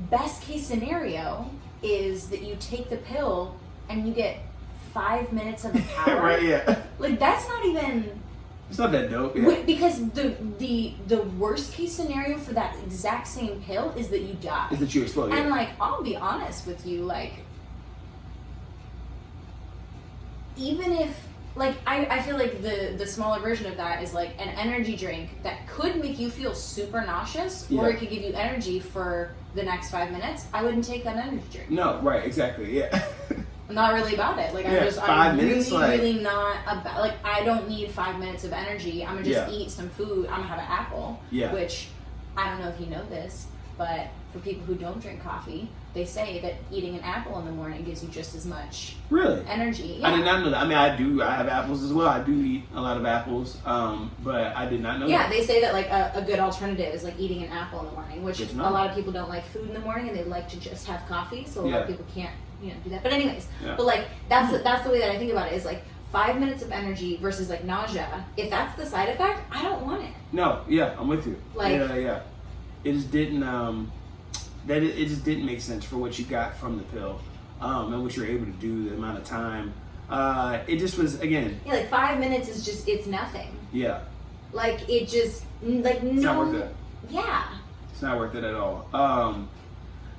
Best case scenario is that you take the pill and you get 5 minutes of the power. Right, yeah. Like that's not even. It's not that dope. Yeah. Because the worst case scenario for that exact same pill is that you die. Is that you explode? And Yeah. like, I'll be honest with you, like, even if. Like, I feel like the smaller version of that is like an energy drink that could make you feel super nauseous, or it could give you energy for the next 5 minutes. I wouldn't take that energy drink. No, right, exactly, yeah. I'm not really about it. Like, Yeah, I'm minutes, really not about, like, I don't need 5 minutes of energy. I'm gonna just eat some food. I'm gonna have an apple. Yeah. Which, I don't know if you know this, but for people who don't drink coffee, they say that eating an apple in the morning gives you just as much energy. Yeah. I did not know that. I mean, I have apples as well. I do eat a lot of apples, but I did not know that. Yeah, they say that like a good alternative is like eating an apple in the morning, which a lot of people don't like food in the morning and they like to just have coffee, so a lot of people can't, do that. But anyways, but like that's the way that I think about it is like 5 minutes of energy versus like nausea. If that's the side effect, I don't want it. No, yeah, I'm with you. Like, yeah. It just didn't it just didn't make sense for what you got from the pill, and what you're able to do, the amount of time. It just was, again. Yeah, like 5 minutes is just, it's nothing. Yeah. Like, it just, like, It's not worth it. Yeah. It's not worth it at all.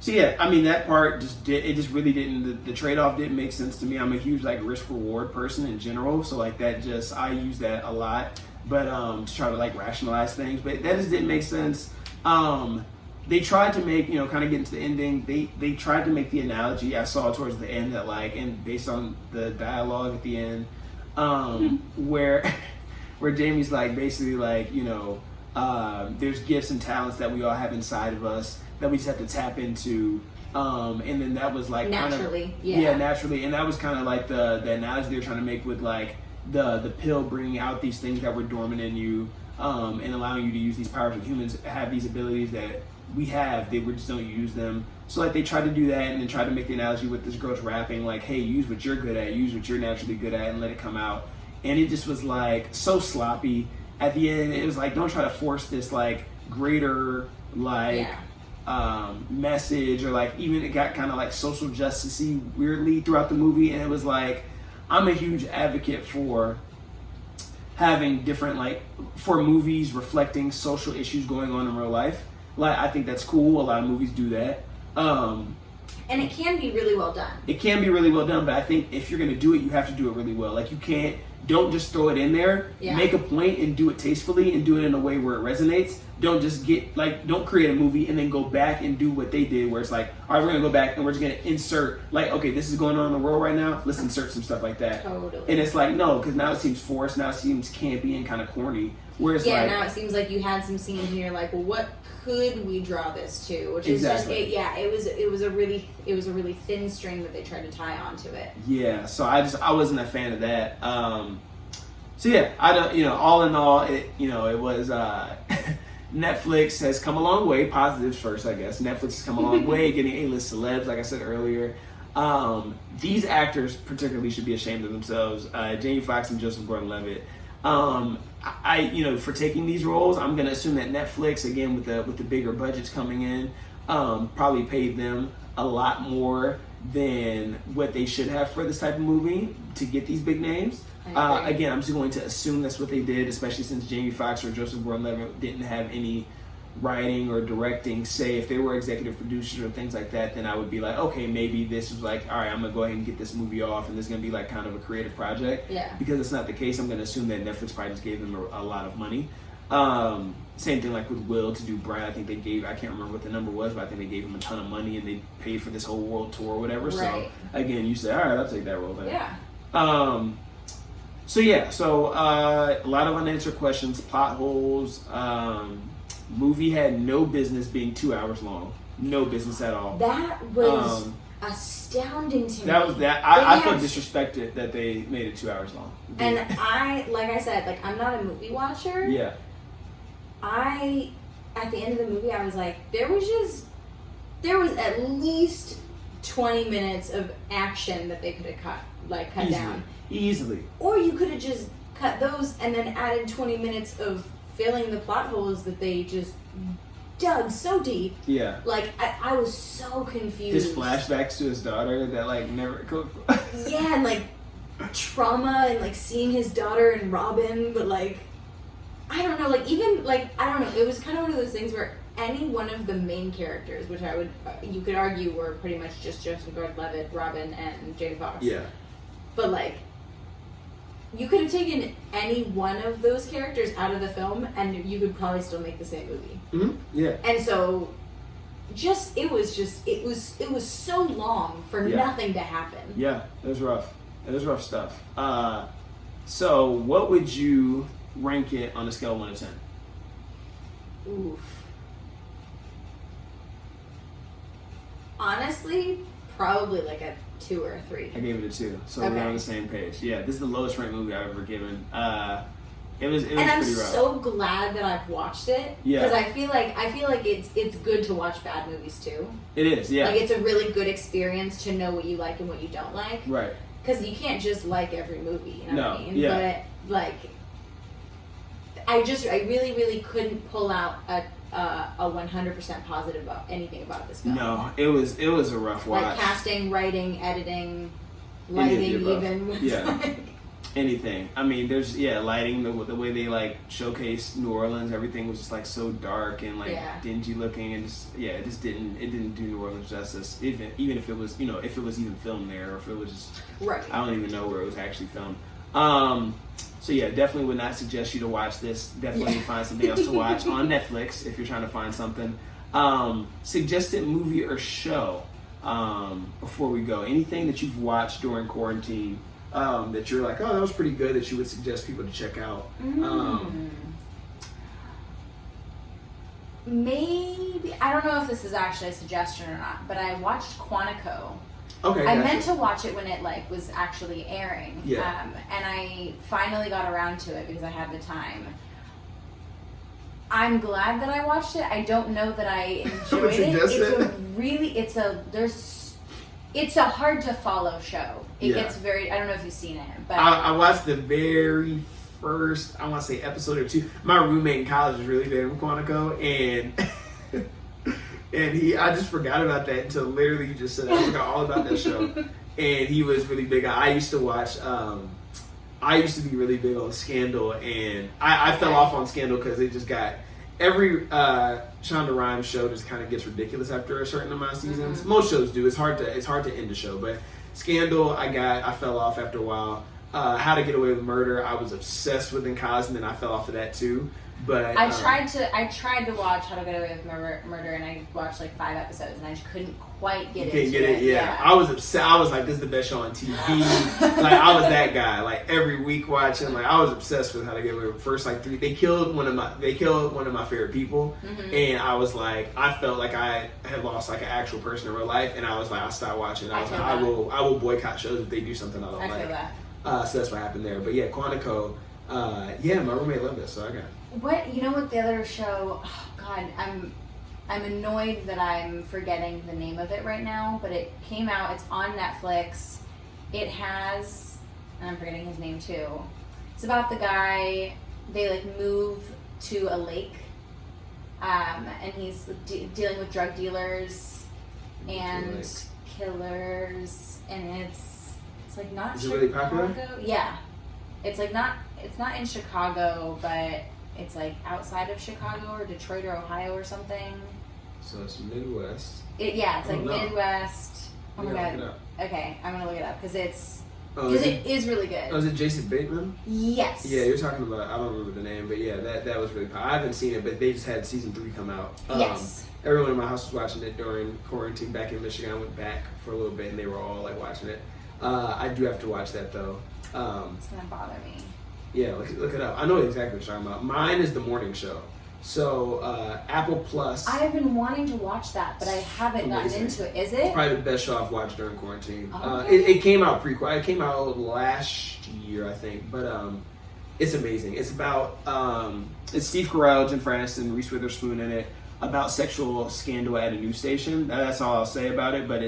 So yeah, I mean that part just really didn't, the trade-off didn't make sense to me. I'm a huge like risk reward person in general, so like that just, I use that a lot, but to try to like rationalize things, but that just didn't make sense. They tried to make, you know, kind of get into the ending, they tried to make the analogy I saw towards the end that like, and based on the dialogue at the end, where Jamie's like basically like, you know, there's gifts and talents that we all have inside of us that we just have to tap into, and then that was like naturally, kind of, naturally, and that was kind of like the analogy they were trying to make with like the pill bringing out these things that were dormant in you, and allowing you to use these powers. That humans have these abilities that we have, we just don't use them. So like they tried to do that, and then tried to make the analogy with this girl's rapping, like, hey, use what you're good at, use what you're naturally good at, and let it come out. And it just was like so sloppy. At the end, it was like, don't try to force this like greater like message, or like even it got kind of like social justice-y weirdly throughout the movie. And it was like, I'm a huge advocate for having different like, for movies reflecting social issues going on in real life. Like, I think that's cool. A lot of movies do that. And it can be really well done. It can be really well done, but I think if you're going to do it, you have to do it really well. Like, you can't, don't just throw it in there. Yeah. Make a point and do it tastefully and do it in a way where it resonates. Don't just get, like, don't create a movie and then go back and do what they did, where it's like, all right, we're going to go back and we're just going to insert, like, okay, this is going on in the world right now. Let's insert some stuff like that. Totally. And it's like, no, because now it seems forced. Now it seems campy and kind of corny. Whereas yeah, like, now it seems like you had some scenes and you're like, well, what could we draw this to? Which is exactly. just it was a really thin string that they tried to tie onto it. Yeah, so I wasn't a fan of that. So yeah, I don't, you know, all in all, it, you know, it was Netflix has come a long way. Positives first, I guess. Netflix has come a long way, getting A-list celebs, like I said earlier. These actors particularly should be ashamed of themselves. Jamie Foxx and Joseph Gordon-Levitt. I you know, for taking these roles, I'm gonna assume that Netflix, again with the bigger budgets coming in, probably paid them a lot more than what they should have for this type of movie to get these big names. Again, I'm just going to assume that's what they did, especially since Jamie Foxx or Joseph Gordon-Levitt didn't have any writing or directing say. If they were executive producers or things like that, then I would be like, okay, maybe this is like, all right, I'm gonna go ahead and get this movie off and this is gonna be like kind of a creative project. Yeah. Because it's not the case, I'm gonna assume that Netflix probably just gave them a lot of money. Same thing like with Will to do Brad. I think they gave, I can't remember what the number was, but I think they gave him a ton of money and they paid for this whole world tour or whatever. Right. So again, you say, all right, I'll take that role then. Yeah. So yeah, so a lot of unanswered questions, plot holes. Movie had no business being 2 hours long. No business at all. That was astounding to me. That was that. I felt disrespected that they made it 2 hours long. And like I said, like, I'm not a movie watcher. Yeah. At the end of the movie, I was like, there was at least 20 minutes of action that they could have cut down. Easily. Or you could have just cut those and then added 20 minutes of filling the plot holes that they just dug so deep. Yeah. Like, I was so confused. His flashbacks to his daughter that, like, never... Yeah, and, like, trauma and, like, seeing his daughter and Robin, but, like, I don't know, like, even, like, I don't know, it was kind of one of those things where any one of the main characters, which you could argue were pretty much just Joseph Gordon-Levitt, Robin, and Jamie Foxx. Yeah. But, like, you could have taken any one of those characters out of the film and you could probably still make the same movie. Mm-hmm. Yeah. And so, it was so long for nothing to happen. Yeah, it was rough. It was rough stuff. So what would you rank it on a scale of 1 to 10? Oof. Honestly, probably like a 2 or a 3. I gave it a 2, so we're on the same page. Yeah, this is the lowest ranked movie I've ever given. It was and I'm pretty rough. So glad that I've watched it. Yeah. Because I feel like it's good to watch bad movies too. It is, yeah. Like, it's a really good experience to know what you like and what you don't like. Right. Because you can't just like every movie, you know what I mean? Yeah. But, like, I really, really couldn't pull out a 100% positive about anything about this film. No, it was a rough watch. Like casting, writing, editing, lighting, even. Yeah. anything. I mean, there's lighting, the way they like showcase New Orleans, everything was just like so dark and like dingy looking, and it didn't do New Orleans justice. Even if it was if it was even filmed there, or if it was just I don't even know where it was actually filmed. So yeah, definitely would not suggest you to watch this. Definitely find something else to watch on Netflix if you're trying to find something. Suggested movie or show before we go. Anything that you've watched during quarantine that you're like, oh, that was pretty good, that you would suggest people to check out? Maybe, I don't know if this is actually a suggestion or not, but I watched Quantico. Okay, I meant to watch it when it like was actually airing, and I finally got around to it because I had the time. I'm glad that I watched it. I don't know that I enjoyed it. It's a hard to follow show. It gets very. I don't know if you've seen it, but I watched the very first, I want to say, episode or two. My roommate in college was really big on Quantico, and I just forgot about that until literally he just said I forgot all about that show. And he was really big. I used to watch. I used to be really big on Scandal, and I fell off on Scandal because it just got every Shonda Rhimes show just kind of gets ridiculous after a certain amount of seasons. Mm-hmm. Most shows do. It's hard to end a show, but Scandal, I fell off after a while. How to Get Away with Murder, I was obsessed with in college, and then I fell off of that too. But I tried to watch How to Get Away with Murder, and I watched like 5 episodes, and I just couldn't quite get into it. Yeah. I was obsessed. I was like, this is the best show on TV. Like, I was that guy. Like, every week watching. Like, I was obsessed with How to Get Away with first like 3. They killed one of my favorite people, and I was like, I felt like I had lost like an actual person in real life, and I was like, I stopped watching. I was like, I will boycott shows if they do something I don't like. Feel that. So that's what happened there. But yeah, Quantico. My roommate loved it, so I got it. What the other show? Oh God, I'm annoyed that I'm forgetting the name of it right now. But it came out. It's on Netflix. It has, and I'm forgetting his name too. It's about the guy. They like move to a lake, and he's dealing with drug dealers and killers, and it's like not. Is it really popular? Yeah, it's like not. It's not in Chicago, but it's like outside of Chicago or Detroit or Ohio or something. So it's Midwest. It's like Midwest. Oh my God. Okay, I'm gonna look it up because it is really good. Oh, is it Jason Bateman? Yes. Yeah, you're talking about. I don't remember the name, but yeah, that was really popular. I haven't seen it, but they just had season 3 come out. Yes. Everyone in my house was watching it during quarantine back in Michigan. I went back for a little bit, and they were all like watching it. I do have to watch that though. It's gonna bother me. Yeah, look it up. I know exactly what you're talking about. Mine is The Morning Show. So, Apple Plus. I have been wanting to watch that, but I haven't gotten into it. Is it? It's probably the best show I've watched during quarantine. Okay. It came out It came out last year, I think. But it's amazing. It's about it's Steve Carell, Jennifer Aniston, Reese Witherspoon in it, about sexual scandal at a news station. That's all I'll say about it. But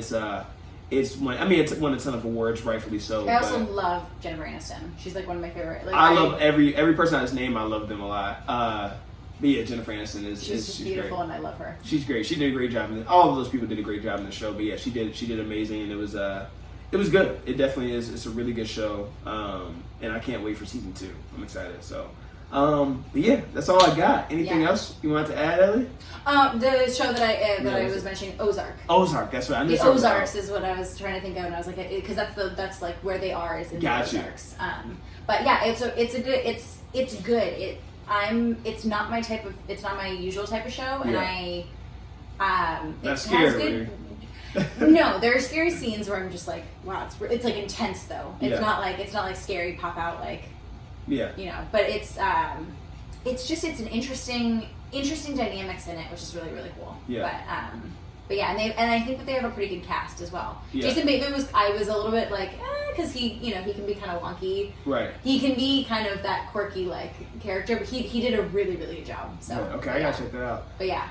it's won a ton of awards, rightfully so. I also love Jennifer Aniston. She's like one of my favorite. Like, I love every person on his name. I love them a lot. But yeah, Jennifer Aniston she's beautiful, great. And I love her. She's great. She did a great job. All of those people did a great job in the show. But yeah, she did amazing, and it was good. It definitely is. It's a really good show, and I can't wait for season 2. I'm excited. So. But yeah, that's all I got. Anything else you want to add, Ellie? The show that I was mentioning, Ozark. Ozark, that's right. The Ozarks is what I was trying to think of, and I was like, because that's like where they are is in the Ozarks. But yeah, it's good. It's not my usual type of show, and That's scary. No, there are scary scenes where I'm just like, wow, it's like intense though. It's not like scary pop out like. Yeah. But it's an interesting dynamics in it, which is really, really cool. Yeah. But yeah, and I think that they have a pretty good cast as well. Yeah. Jason Bateman I was a little bit like, because he can be kind of wonky. Right. He can be kind of that quirky like character, but he did a really, really good job. So. Yeah, okay, I gotta check that out. But yeah.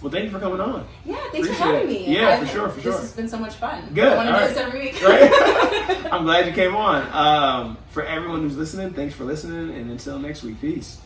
Well, thank you for coming on. Yeah, thanks for having me. Yeah, for sure. This has been so much fun. Good. I want to do this every week. Right? I'm glad you came on. For everyone who's listening, thanks for listening, and until next week, peace.